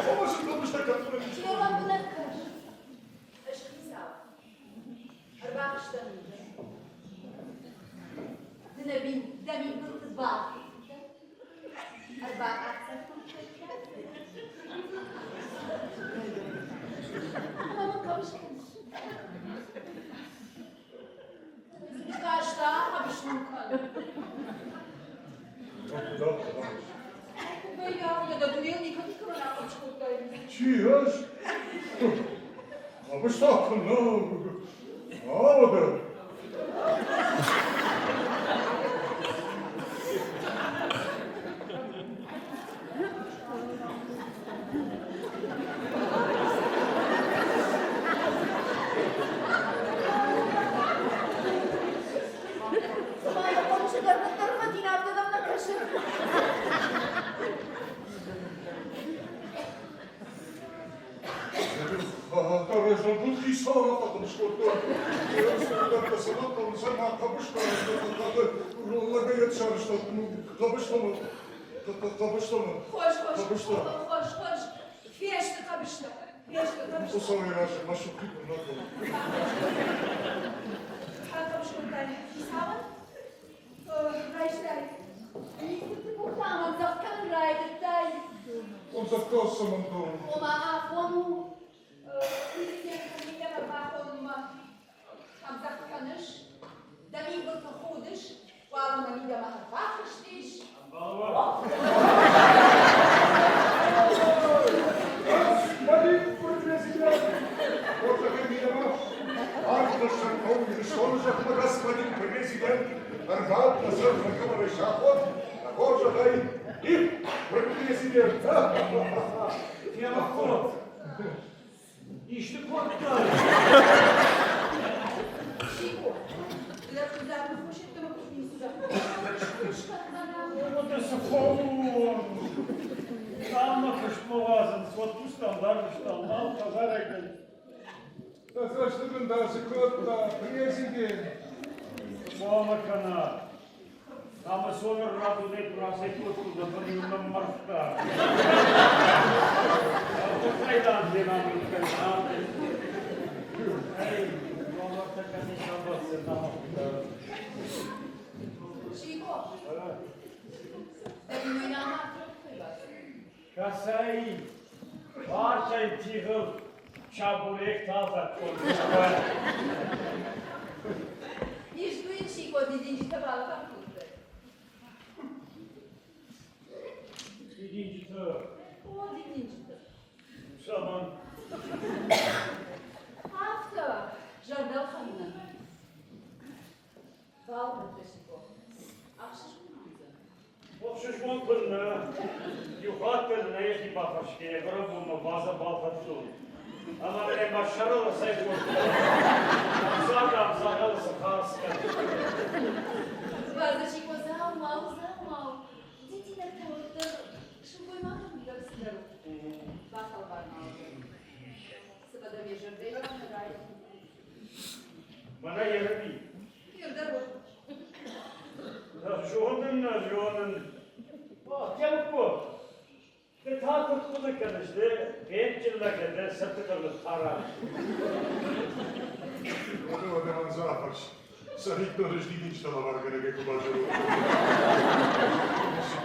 Babası kalmış da katılır. Yalan buna kır. Aşkım sağ ol. Arbağıştan iyi. Demin bir kız var. Arbağıştan. Ama kabışın. Kaçta kabışın kan. Böyle ya da duruyor ne kadar kıvana kabış kurtayım. Çiğez. Kapış da akıllı. Ağladı. Sabahla komşular bu tarafa din abdadamla kaşır. Arkadaşlar bu hesaba bakmış kurdu. Sonra da sana konuşan kapış da. Ruhla yetişmişti. Kapıştı mı? Kapıştı mı? Hoş. Kapıştı. Hoş. Fiyeşti kabıştı. Bu sana yaraşır. Maşuk gibi bunlar da. Ha kabıştı ben. Fisabın. Rajday. Neyse bu tamam. Zakkan raydıktay. Uzakta olsam onu. Oma afonu. Президент Айларов там заканыш, да ми был походыш, валом на меня махафахыштиш. Господин президент, вот такой милома. Arkadaşlar konuşmuş olacak mı господин президент? Арбат назад заковали шахот, а кожа дай и президент. Тема ход. İşte korktular. Чего? Я туда не хочет, то не сюда. Вот это сухому. Там кошмовазен, вот пустом даже шталмал, пожарайка. Достаточно даже кот-то президент. Мама канал. Ama sonra radyoda prasek oturdu, bununla markta. Ortaydan devamlı kaldı. Hey, Allah'ta kanişan batsın, tamam. Чего? Да не меня Kasayı, parçayı tihıl, çabulek tazat koymuş. Не жду и чего, дединчи табала там курды. Birinci tır, О, дединчи табала. zaman Автор, жардал ханна. Valda taşıko. Akşış mı? Обшишмон пылны, юхат пылны, если бахашки, я говорю, мы база балфату. Она мне маршарила сайгу. Задам, задался хаска. Bazı çiko zamał. Dzieci na to, szybko ma to uniwersytetu. Basal barnağı. Sıvada bir jırdı, yalan da gayet. Bana yarabi. Yırdır bu. Şunun. Çabuk bu. Ve ta kurtuluk işte, gençler kadar satı kalır para. Вот его там запах. Абсолютно рожденичного варгана, как у Бажу.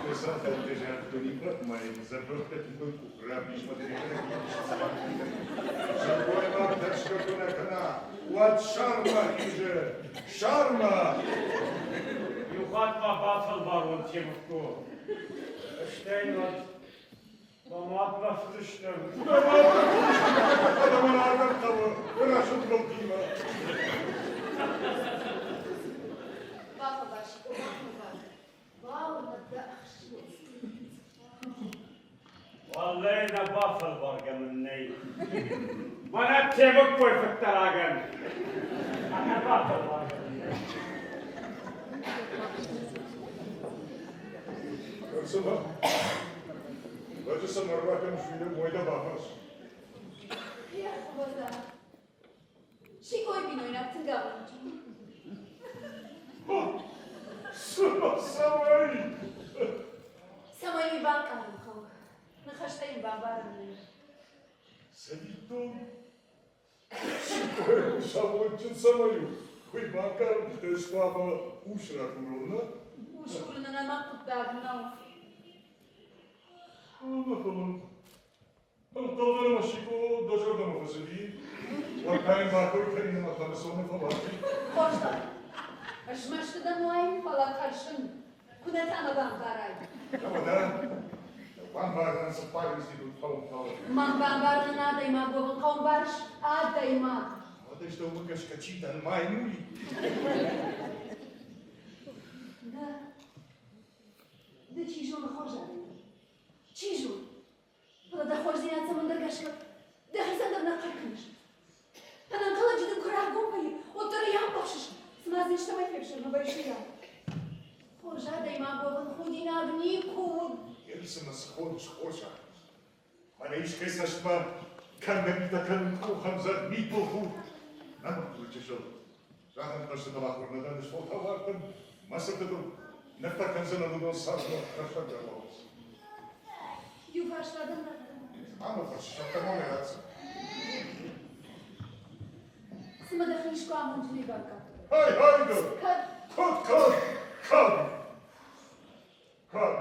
Писал, как ты же кто-нибудь моим забыл, как ты был грабишь, смотри, живой магдаш, как у накана. Вот шарма, иже, шарма. Юхатма бафал барон темку. Штейнот. Маматма слышно. Adamın ağırdan tavı, bırakın koltuğuma. Папа ваш, мама да. Vallahi de bafal bargamın ney. Bana çabuk koy fıktaragan. Bana bafal bargamın ney. Baksana. Bacısı Marraka'nın suyu boyda bakmaz. Я вода. Şikoy bin oynattın gavurcu. Samay. Самой mi bankanım kavga. Nıkaştayım ben barınlayım. Sevittom. Şikoy savunçun samayı. Kuy bakar, tesbaba uşra kuruluna. Уж курына на макут дагнал. Allah'ım. Dallarıma şiko, dojordama fasili. Vakayın bakır, kendine makarı sonu falan. Hoşlar. Aşmaştı da muayim falan karşın. Kunetana bankaray. Ama da, van vardan sapar institut falan falan. Man banbarının adayma bobun kavun barış adayma. Вот и что вы кашкачи, там майнули. Да. Да чижу на хожары. Чижу. Burada horziyat zamanda gaşmak. Dahi sandam na karkınış. Anan kalıcıda kurar gombayı. Otura yan başış. Smazın iştamay fepşirme bayışı ya. Hoca dayma bobun hudin agni kud. Елсона сходишь, хожа. Малейшка сашма, кандамита канку, хамза, мипоху. Надо включишь. Жадан пашта талахур, надан шел талахтан. Масатаду, нефта канзана дудон сарно, кашагавалс. Yuvaşladım da. Ама пашта, шатамо не раца. Смада хишко амунчули барка. Хай, хайда! Kad Код! Код!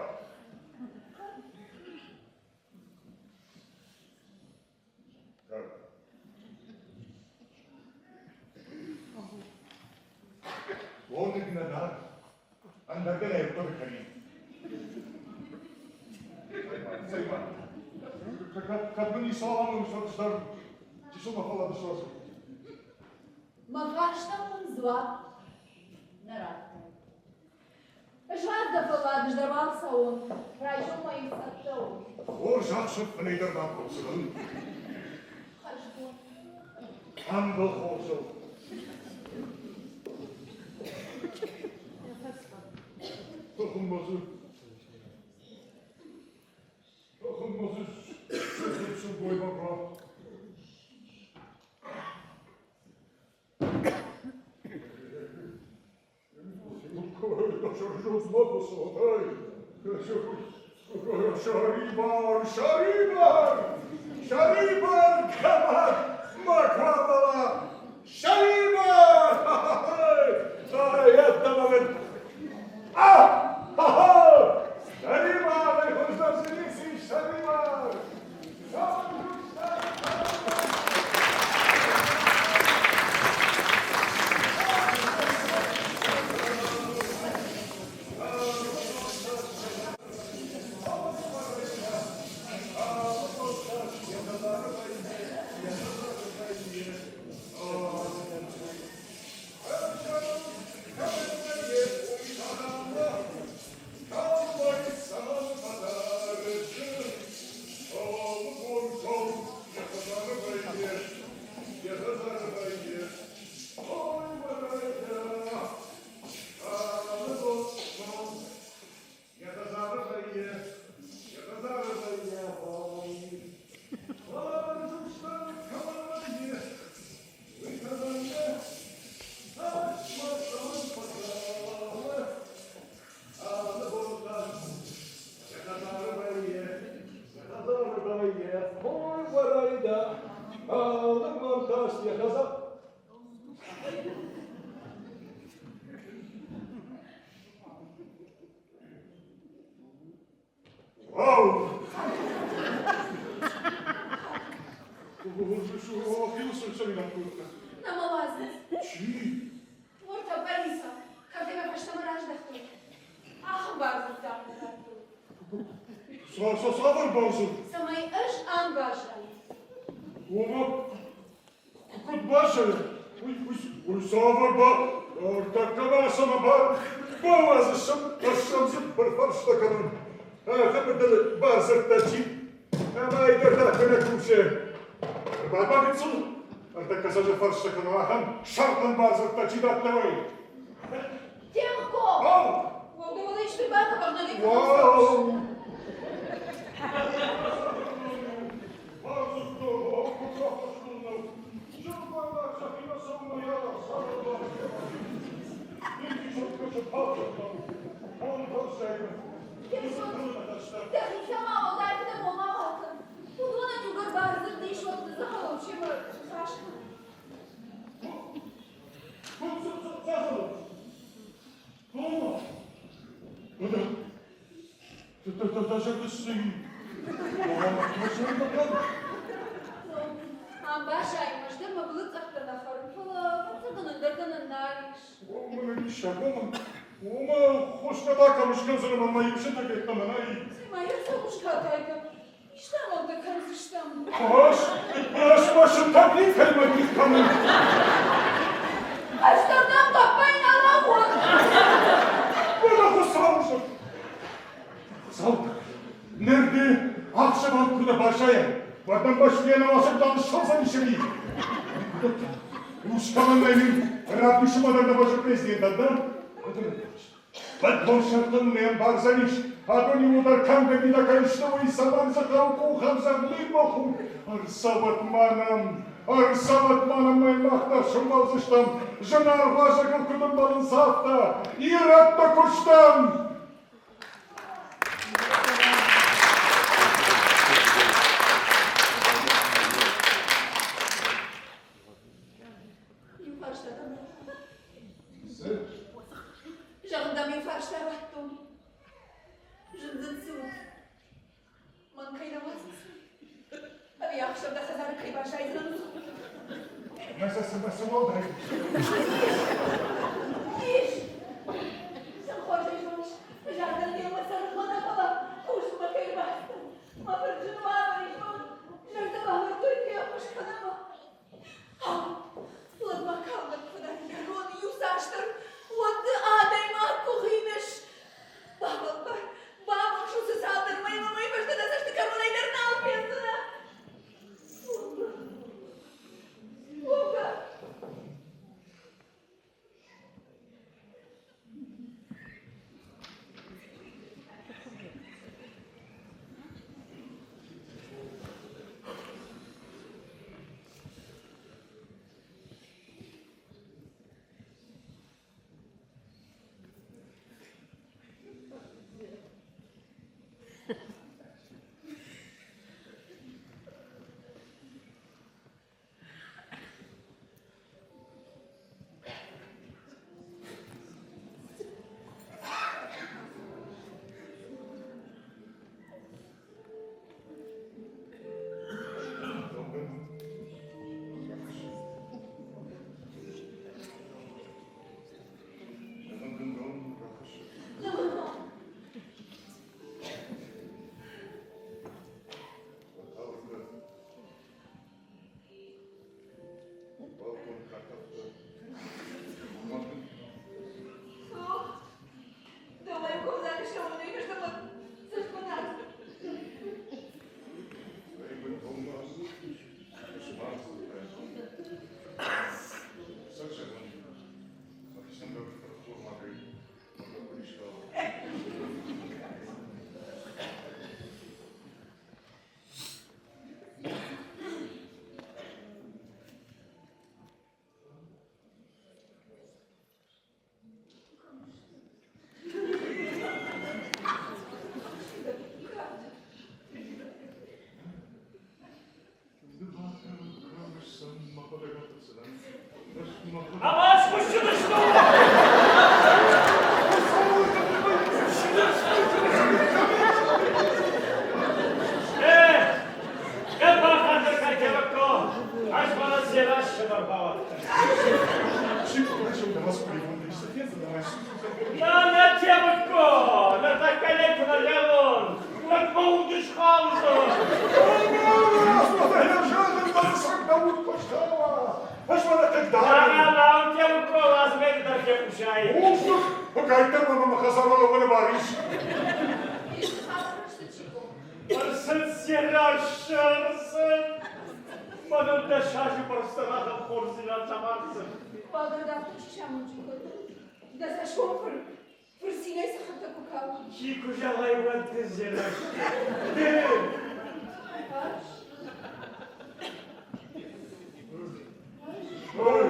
Волны гнада, андагана я тоже храню. Сайман, как бы ни словами, что-то что тишина фала дошла. Махаштамın zva naratta. Жвазда фалад ждавался он. Райшо моим саттау. О, жақсы фнейдердан kopsun. Хашбо. Там был холсел. Dokunmazı. Dokunmazı. Şu boy baba. Şaribar, Şaribar! Şaribar, Kamal, Makvabala! Şaribar! Ay, yaptım. Ah! Ha! Şaribar, hoşlan seninsin, Şaribar! Savur bazı. Самый эш ангажан. Ona kut başı. Uy savur ba. Takama sana ba. Boğazışım. Aşkamsın bir farşta kanın. Kapıda bazırtaçı. Ama ayda tane kumşe. Baba gitsin. Artık kasaca farşta kanın. Aham şartlan bazırtaçı da atlamayı. Темко! Ау! Вот думала, что ребята погнали. Вау! Так и сама вот так это помогала. Тут вон эти горбары, ты еще захолол, чего страшно. Даже быстрее. Обожаемый, что мы были как-то на фарфола, пацаны, дороганы нариш. Ома не шагом. Ома хошкада камышкан зырман моим шета гетто манай. Моя солнышко тайка. Что он так разыштам? Аш başım tabii kelime kanın. А что нам копай на работу? Bana kusavuşum. Savda. Nerede? Akşam kuda başaya. Vatan başlayan avasım danışılsan işimi. Uşkamın benim. Rabbişim adamda başı prezidentten. Потом шартанным барзаниш, а то не удар камня не такая, что вы сабан за ухом загли моху. Арсаватманом моим махташым малзыштам, жена арважа кылкыдым балын сафта, и ратта куштам. Жағында мен фарштап аттым. Жындын суыт. Ман қайнамасың. Әбі ақшамда қазары қайбаш айзырын. Мәсәсі болды. Еш! Сен қоржай жоныш. Жағдан келмасарың мана қала. Қушыма қайбастым. Ма бір жыныма барышмын. Жағда бағыр түрке yapmış kanama. Ладно, қалдық құдай. Оны юсаштыр. Вот адайма кухинеш. Бабам шусы сaldırmayı mamayı başta da saçtı karolay verna alpiyasına. Olga. На темку! На закаленку на левон! Вот молоды Давуд Пашкова. Пошла когда? Да, он тебя укол, возьми, да тебе пушай. Ух, пока ты мама хазарала вон вариш. Арсен Сераш, Арсен. Мадам да шажи просто на порции на чамарце. Падрда чамучко. Да за что фурсина сахата кукава. Чику жалай вот ты Сераш. Ой.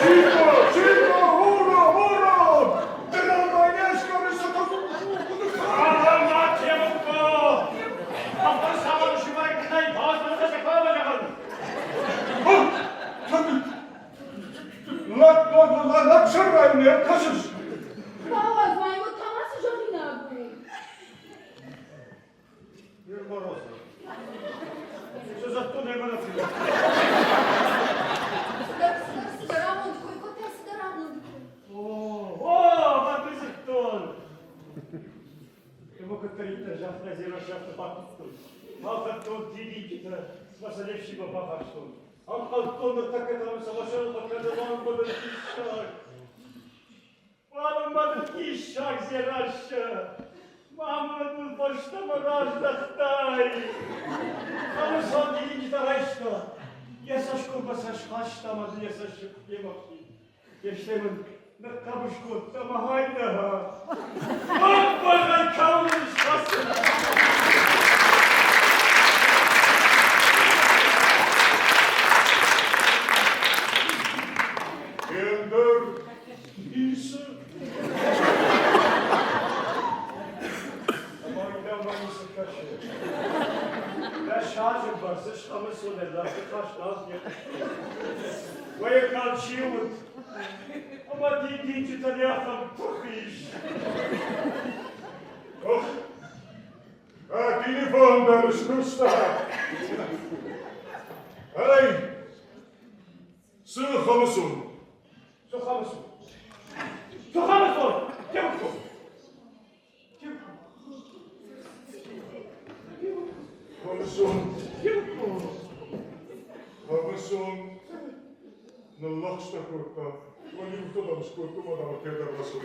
Чико, ура! Ты нам манежка высоко. Ага, мать его! А он сам ушивает к ней, а он за такого же. Надширай мне, кажешь? Мама, моего Тамаса Жорина был. Юр Морозов. Что за туннель мы нашли? Сдарамон, твой кота сдарамон. О, мабизиктон. Ему как-то жахна зерошафта пакустун. Малфактон дидикита смасалевшего папаштун. Он халктон так это он самошел показывал модеркишак. Он модеркишак зераша. Мама тут почта морождахтай. Он сам дидикита райшта. Я сашком басашхаштам от леса шипкемахи. Я штемон на кабушку тамагайда. Вот богай каулиш хасна. Ендер Иса. Amayda olmamışsın kaşı. Ben şarjım var, sıçramı sonerler, sıçraş lazım. Vaya kalçıyımın. Ama dinci tanıyakam tıkış. Ох, а телефон дарышкуста. Ай, сыхамысың. Sokamısın. Sokamısın. Çabuk ol. Хамысың. Çabuk ol. Хамысың. Наллахшта курта. Вали утодан скоту мадама кедарбасы.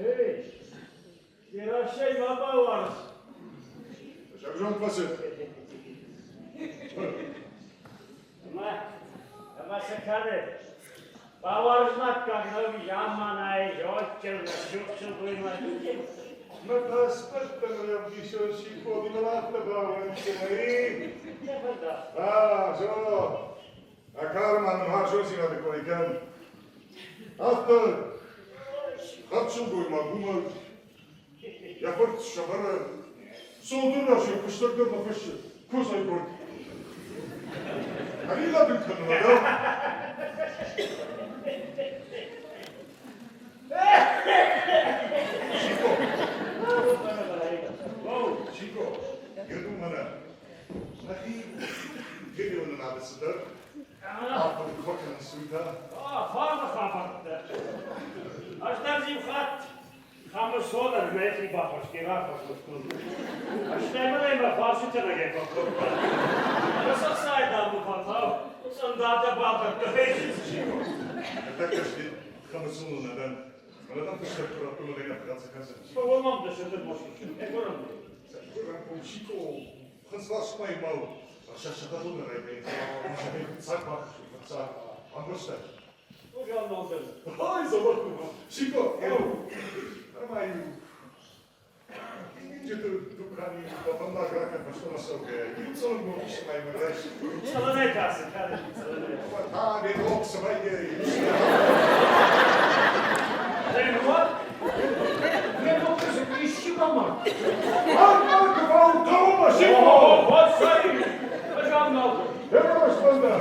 Эй, Скирашей бабаларс. Жак-Жон Пасет. Масакаре. Баварзнат, когда яманая жётчер, жётчер выманил. На спектакль еще секунду виновата баварничай. Жо. А карман маршрутина такой ган. Автор. Хочу бы могу. Я порт шабара. Солдыраши куштарда напышы. Кузай гор. Алила дыккану, да? Chico, eu não mano. Aqui, que eu não nada se dá. Ah, por que não se dá? Fama, fama. Аж даже в хат. Хама содар, не си бахаш, кирахаш в студу. Аж не има фасите на гепа. Да са сайда му фатал. Сандата бабар, да вежи си Chico. Так кажи, хама суну на дан. Але там пише про помилення праці казати. Поволом да ще ти можеш. Екором. Chico, ganz was mein Mau. Was ist da drin rein? Sag mal, sag. Anders. Уже много. Ай, забыл. Chico, нормально. Где-то дукани, потом на грака пошло на совке. И целый год еще мои мразь. Солодай кассы, кады. А, не лоб своей. Дай вот. Не покажи, ищи мама. Дома, Chico! Вот смотри. Пожалуйста. Это ваш банда.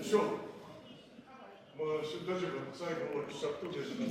Що? Може, даже цей говорить, що тут є жена.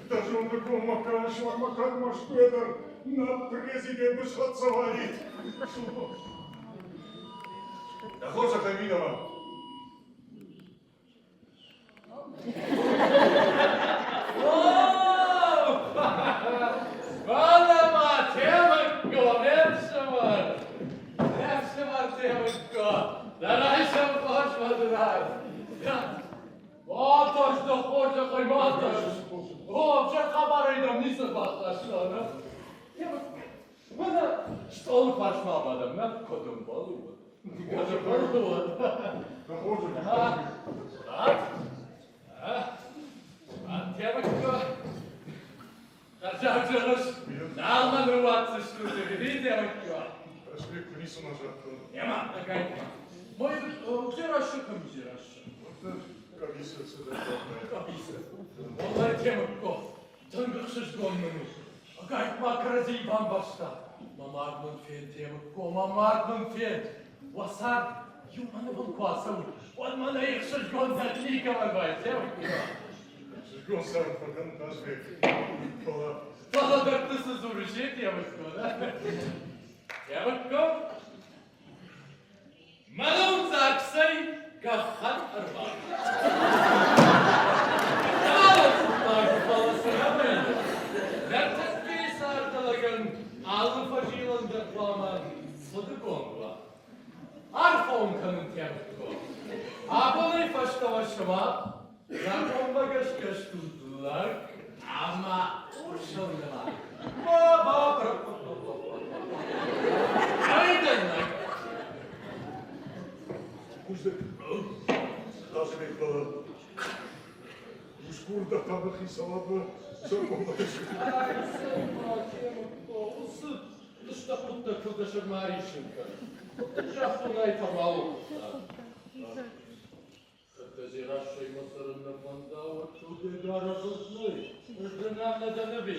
Даже он такого макаешь, макать может Петр на президента шварцоварить. Да хоть Захаминова. Вона матема, говорится, уже поймал. О, уже хабарıydım, neyse başlaştığına. Bana stol başlamadım, ben kodum balı. Kodum balı. Kaçacağız. Nalman ruvatsı şutu, bir de bakıyor. Пошли к Лису назад. Нема, такая. Мой зираши, ком зираши. Вот комиссия сюда. Комиссия. Vallahi temukko. Tıngıksız gönlünü. Gayet makrazi bambaşta. Mamarmın fen temukko, mamarmın fen. Vasar, yumanı bul kuasavu. Olmana yıksız gönderliği kamal bay temukko. Жгон сам, пока нажми. Пола. Daha dörtlüsüz uğraşı temukko. Temukko. Malum zaksay gafhan arba. Alın facilan deklaman sıdıkonla. Arfon kanın tempo. Abone başlamaşıma. Rakonla göz tuttular. Ama uğraşıldılar. Baba. Aynen lan. Мужик. Даже не было. Уж курда там их и салаба. Все помнишь. Ay sevma tempo. Usı. Dışta putta kıldaşır marişinka. Şahtuna itamalı. Ziraşşay masarında mandava tuğde garazızlığı. Жена надо наби.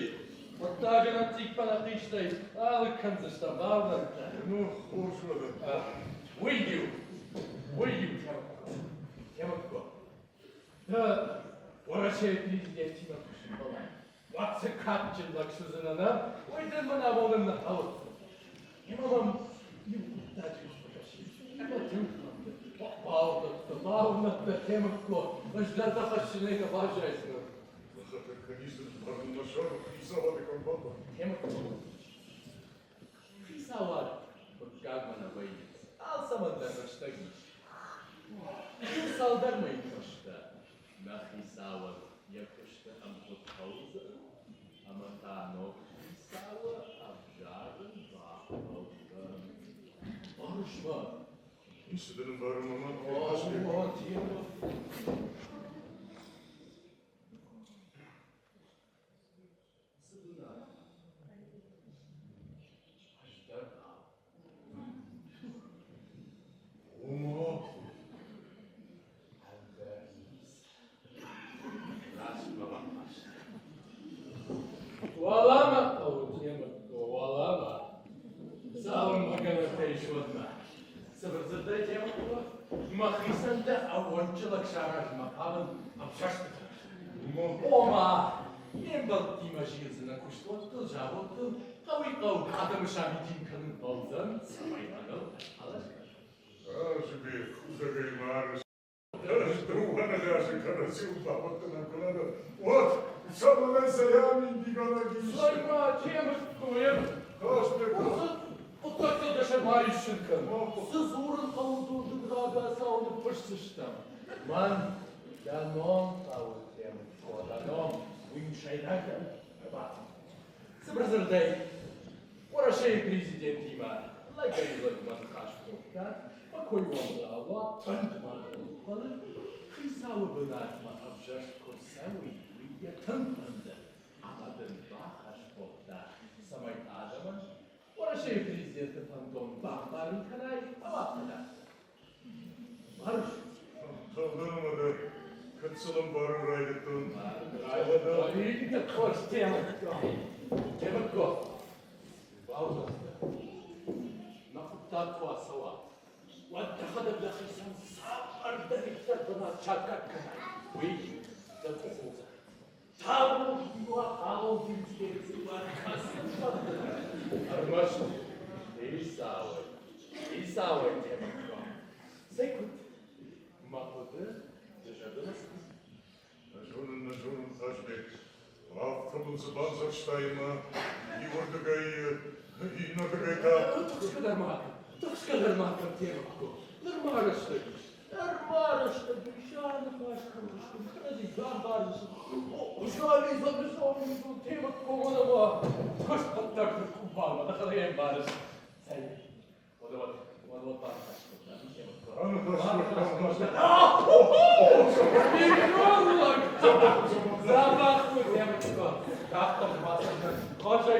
Вот так она тик панатичной. Алы канцышта бавланта. Ну, лучше надо. Выйдю. Выйдю, Темко. Да, уğraşıyor президентime kuşun falan. Vatsı kaççılık sözüne. Uydan bana bolunla alıp. İmamım, yumurtacı uğraşıyor. Ama tümkmandı. Bağımlıkta Temko. Özlerde kaççılığına başlaysın. Зато комиссия пару нашел, и салаты как баба. Temko. Kısalar. Как bana bayılır. Al samandan başta git. Bir saldırmayın başta. Nahisava yakıştı amput pauza. Ama tano Hisava avjarın bağlığı. Barışma. Комиссия пару мама. O Temko. Sıdına. Ajdar al. Умо. Valama, valama. Sağım bakana perişanla. Sabırsızda Temko. Mahisanda avonçılık şarajma kalın apşaştı. Oma. Ben balık imajıyızına kuşlattı, javuttu. Kavi adamı şahitin kanın balzan. Samaymanı alaşkar. Тебе худо марш. Даже друга навяжет, когда силка вот на кулада. Вот, самое саями бегала гища. Sayma Temko'ya. Каждый Otakta daşamayışınkan. Siz uğrun kavudurdu draga sağlık pırsıştam. Man, danom kavud Temko, danom. Uyum şeylerden. Bak. Sabırsızday. Uğraşayı президентима. Лагерилок манхашпука. Покой вonda Allah tanıtmalı. Kısalı bırakma abjast korsavi. Uyuya tanıtmalı. Amadın bahaşpukta. Samay adamın. Uğraşayı президенті фантом bağların kanay. Tamamına. Barış. Kaldanamadı. Kaçsalım barın raylıktın. Ayıcık koş Temko. Temko. Bağlantı. Nakıptan kuasava. Vaddakada bilakısan sağırda iktatına çakak kanay. Uy, dakıkıza. Tavrı yuva halon gülçlerisi var kasın. Armaş. İsavay Temko. Sekut. Mahmudu. Dışarıdınız mı? На журнал каждый. Автор зубан зачитаема. И вот такая, и на такая. Тux kadar mahkum Temko. Nırmarıştık. нормально, что душан пашкушкин, хазиган барысın. Uşağı izlemiş olmuşsun, temat kovana koş patlaklı kumbağma, da kalayım barısın. Sen, o da barısın. Zabahlı temizko. Tahtım basın. Koşa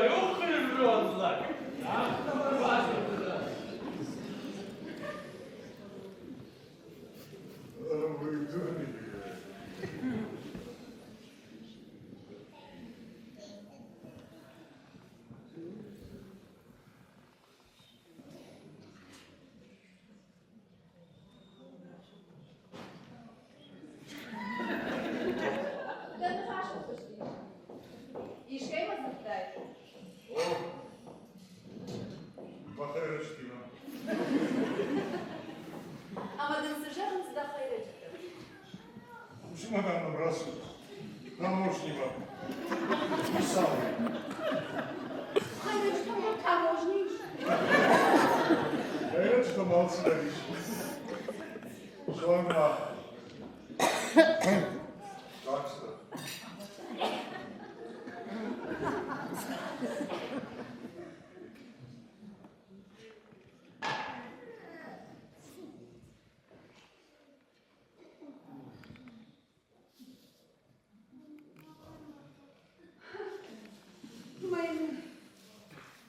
yok kırmızılar. Tahtım basın. Чемодан набрался, таможника, писал. Hayır, taможник. Evet, что молодцы дались. Шлагма. Так что.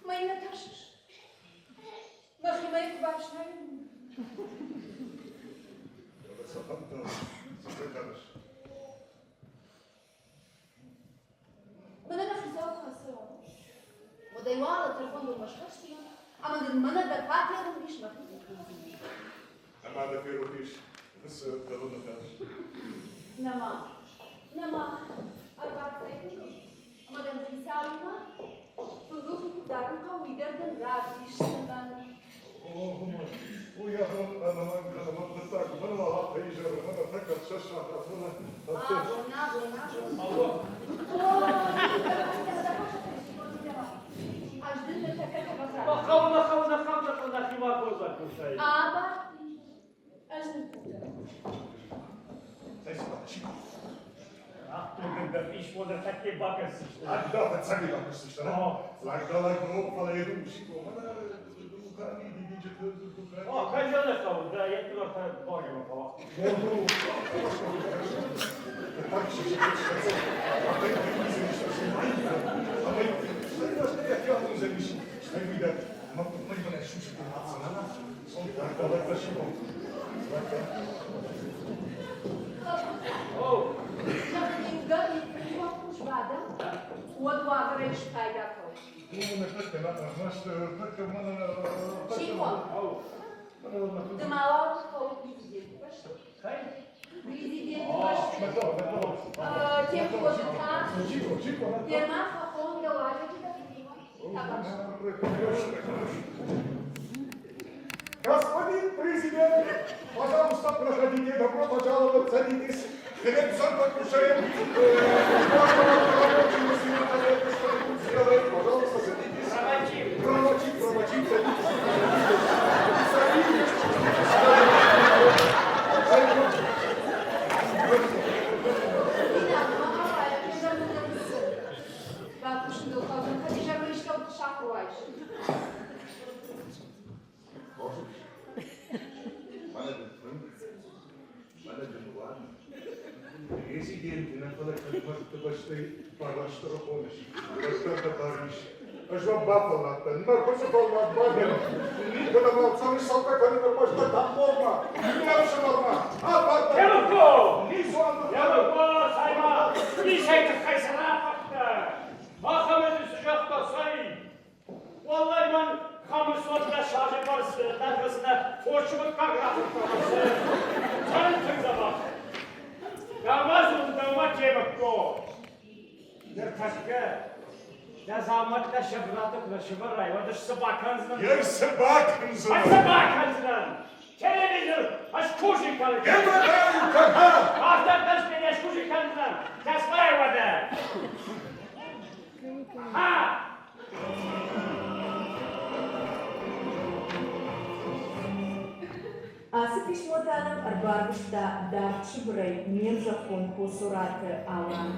Мои Наташиш. Махи мои квашные. Mana nafizat khasa. ودايوان التلفون بالمشخص أما المنا دفعت لهم مش مخدوم. أما هذا في روتيش بس تظن كاش. نما 4 سنين. أما ده في سالنا تلوث دارن قوي دردن رابيش سمان. ويا أنا ما بتاعك من الله يجر من أتذكر شاشة Хавна хіба коза кушає. Аба, Ах, ти іш вода такі бакасиш. Да, это сами бакасиш. Лагдала гроб паледу шико. Кажана хаву, да, я туди богема пала. Так що а мы я не завишу. Ай видать. Мы не шушим на сон так далеко шико. Оу. Вот вагреш кайдако. Ну, так Чего? Ты мало президент пошел. Президент пошел. Тем, кто там. Герман Фахон доложит Господин президент, пожалуйста, проходите, добро пожаловать, садитесь. Директор покушаем. Пожалуйста, садитесь. Проводим, садитесь. Президент, иногда как-то почти парашютер помощь. Как-то париж. Аж бафала, но хочешь волна бабер. Никогда не отцом шелка, когда можно там форма. Не наша норма. А баба. Ямко! Низуан. Ямко, сайма. İşe kaysana fakta. Mahkemede sıcakta say. Vallahi ben kamusunda şarjı parası arkasında forçumut kalkıratır kalması. Canım tıkza bak. Yalmaz damat Ямко. Der taşka. Der zamatla şabratık ve şıbar rayvadır sabahkanızdan. Я собаканзан. Aç sabahkanızdan. Televizyon. Aç kuşu kalır. Emredeyim kaka. Ahtar taş beni aç kuşu kalırdan. Tasmaya vada. Ha! Асы письмотаным арбаргышта дарчы бұрай мен жақон посураты алан.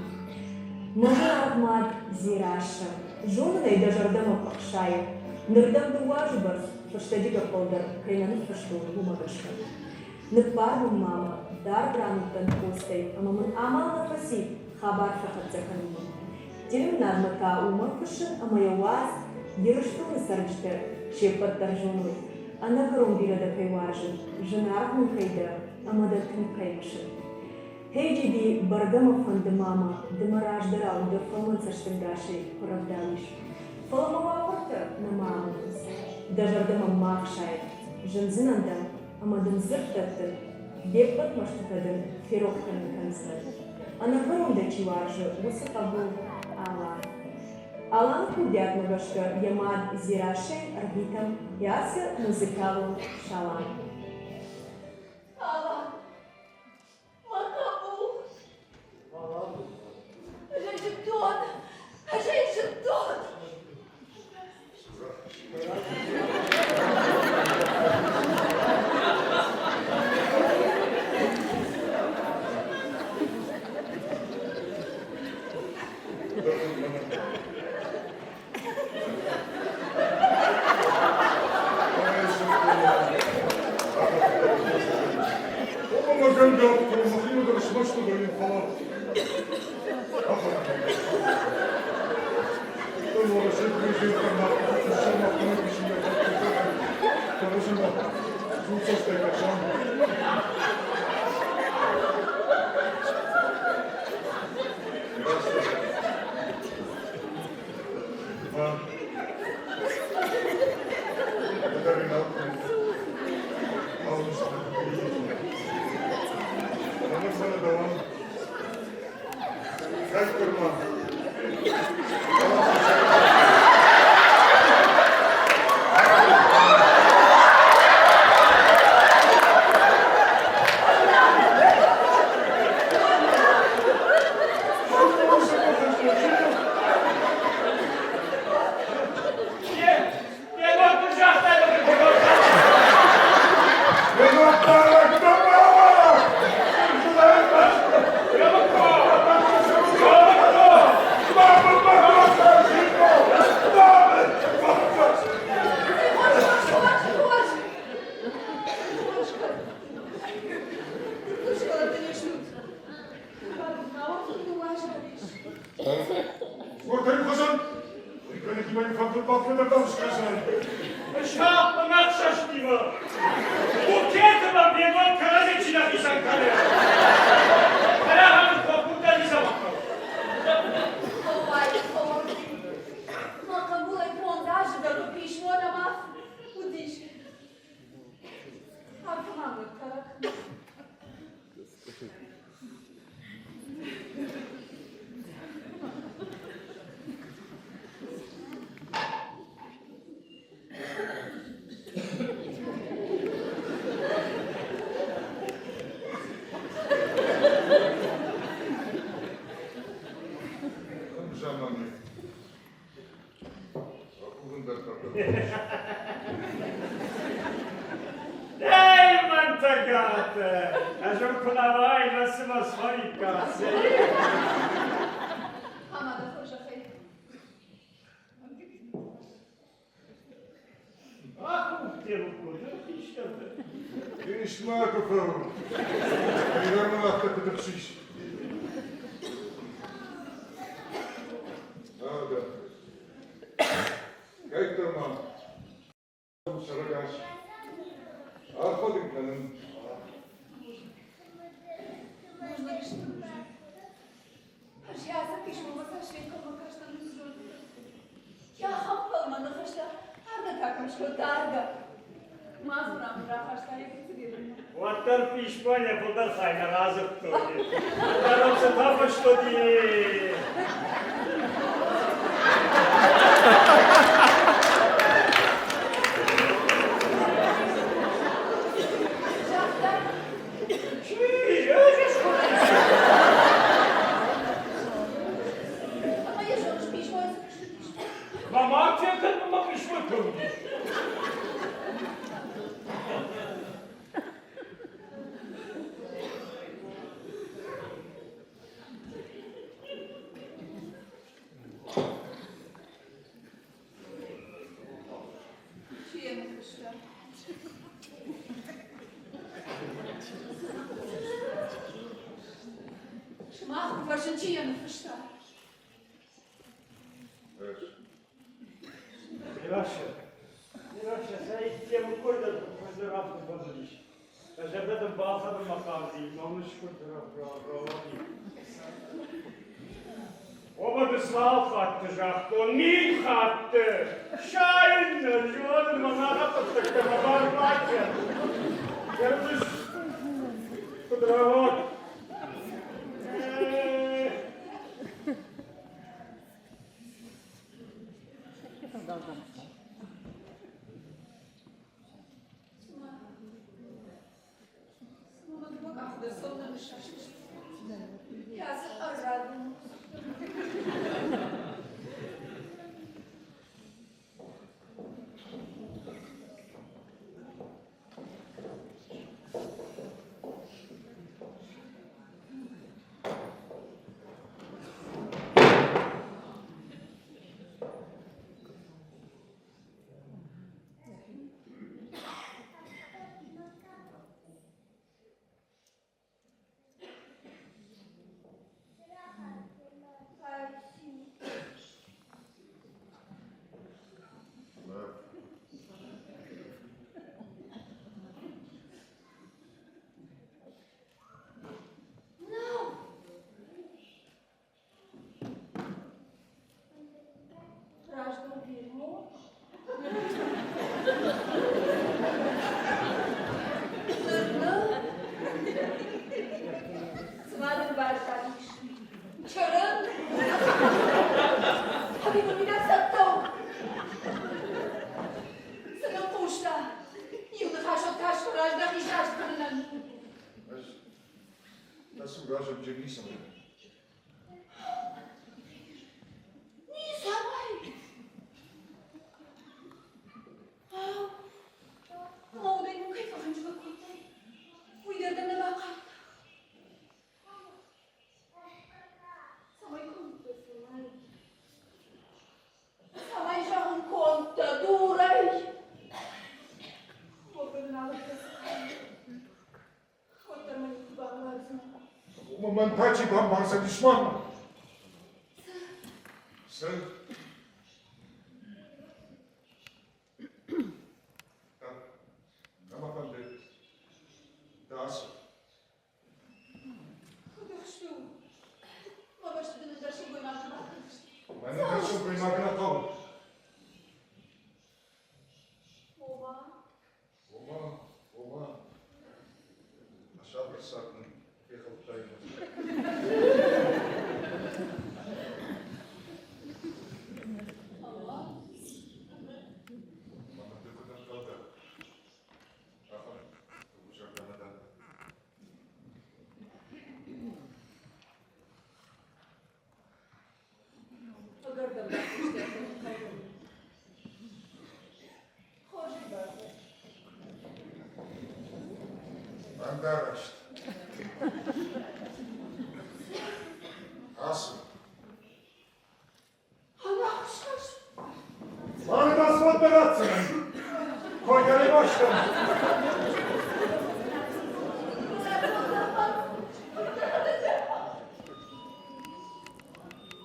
Нажы армад зирашы, жонынай дажардама пақшайы, нырдам дуважы барс, паштадига полдар, кайнаны паштуы бумагашка. Нытпармын мама, дар грануттан постай, амамын амална пасив, хабар фақатцаканымын. Телім нармыта умақышын, амаяуаз, ерыштуны сарджты, шепаттар жоной. Она гром бирада кайважын, жена кайда, амадатын каймышын. Хейджиди бардама фанды мама, дымараждырал, да фамын саштыңдаши, правдалыш. Фаламава орта на мамыныз, дажардама мақшай, жынзынанда, амадын зырттатын, бек батмаштықадын, фероктаны канзлы. Она гром да чиважы, высықабу алан. Алан кудят ногашка ямад зираши арбитам ясы музыкалу шалан. Алан, макабу. Женщин тот. Başınçı yanı fışta. Evet. Miraşa, sen ihtiyamı koy da koyda rafı kalır iş. Teşebbüden bağsadım makarlıyım, yanlış kurdurak. Oba da sağ hattı jaktı, o nil hattı. Şahinler, juanın manara tuttukta mabar bakya. Gelmiş, kudravat. Bak after sonuna şaşmış. Yazı aradım. Nasıl uğraşım cebiysen? Mantaci bambaşka düşman. Sen... Ne bakalım de? Dağısın. Ben de dersim kıymakına kal. Oba. Aşağı bir sakın. Ben de araştım. Asıl. Bana da asfalt atsın. Koyarı başkan.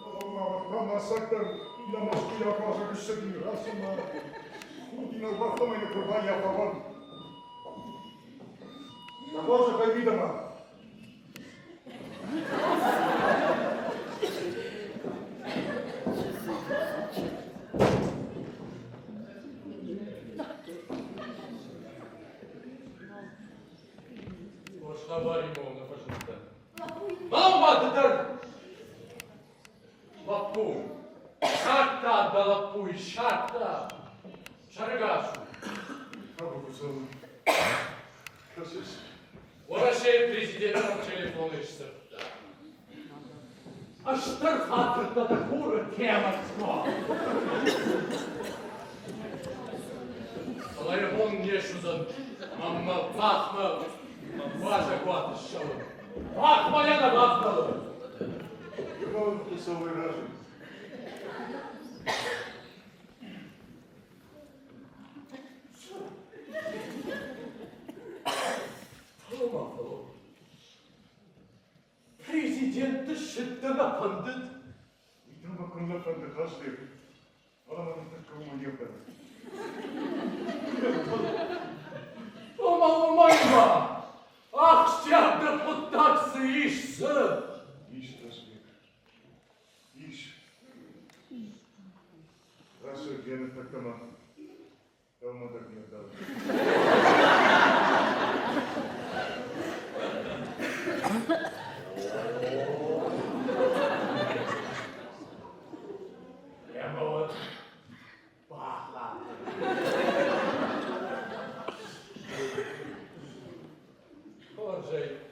Allah'ım saklar. İlla maskıyla kalacak üstüdür. Aslında. Kudina baklamayla kurban yapamam. Da może tak widzę mam. Boşuna varayım oğlum başımızda. Malmadıdır. Lapu. Şartta da lapu, şartta. Çarıgasu. Tabii kuzum. Kasız. Uğraşayım президентом телефону штыртта. А штыр хатырда да куры тематно. Телефон не шузан. Мамма пахма. Ваша куаты шалым. Пахма я да бахмалым. Yılan kısavı razım. Президент Şiddeme pandit. İdem akınla fındık hastayım. Alamanın takımı yapar. Ama umayma. Akşam deputatsı işsi. İş tasbih. İş. Nasıl gene takıma. Olmadı bir daha. Yemot. Bağla. Orjay.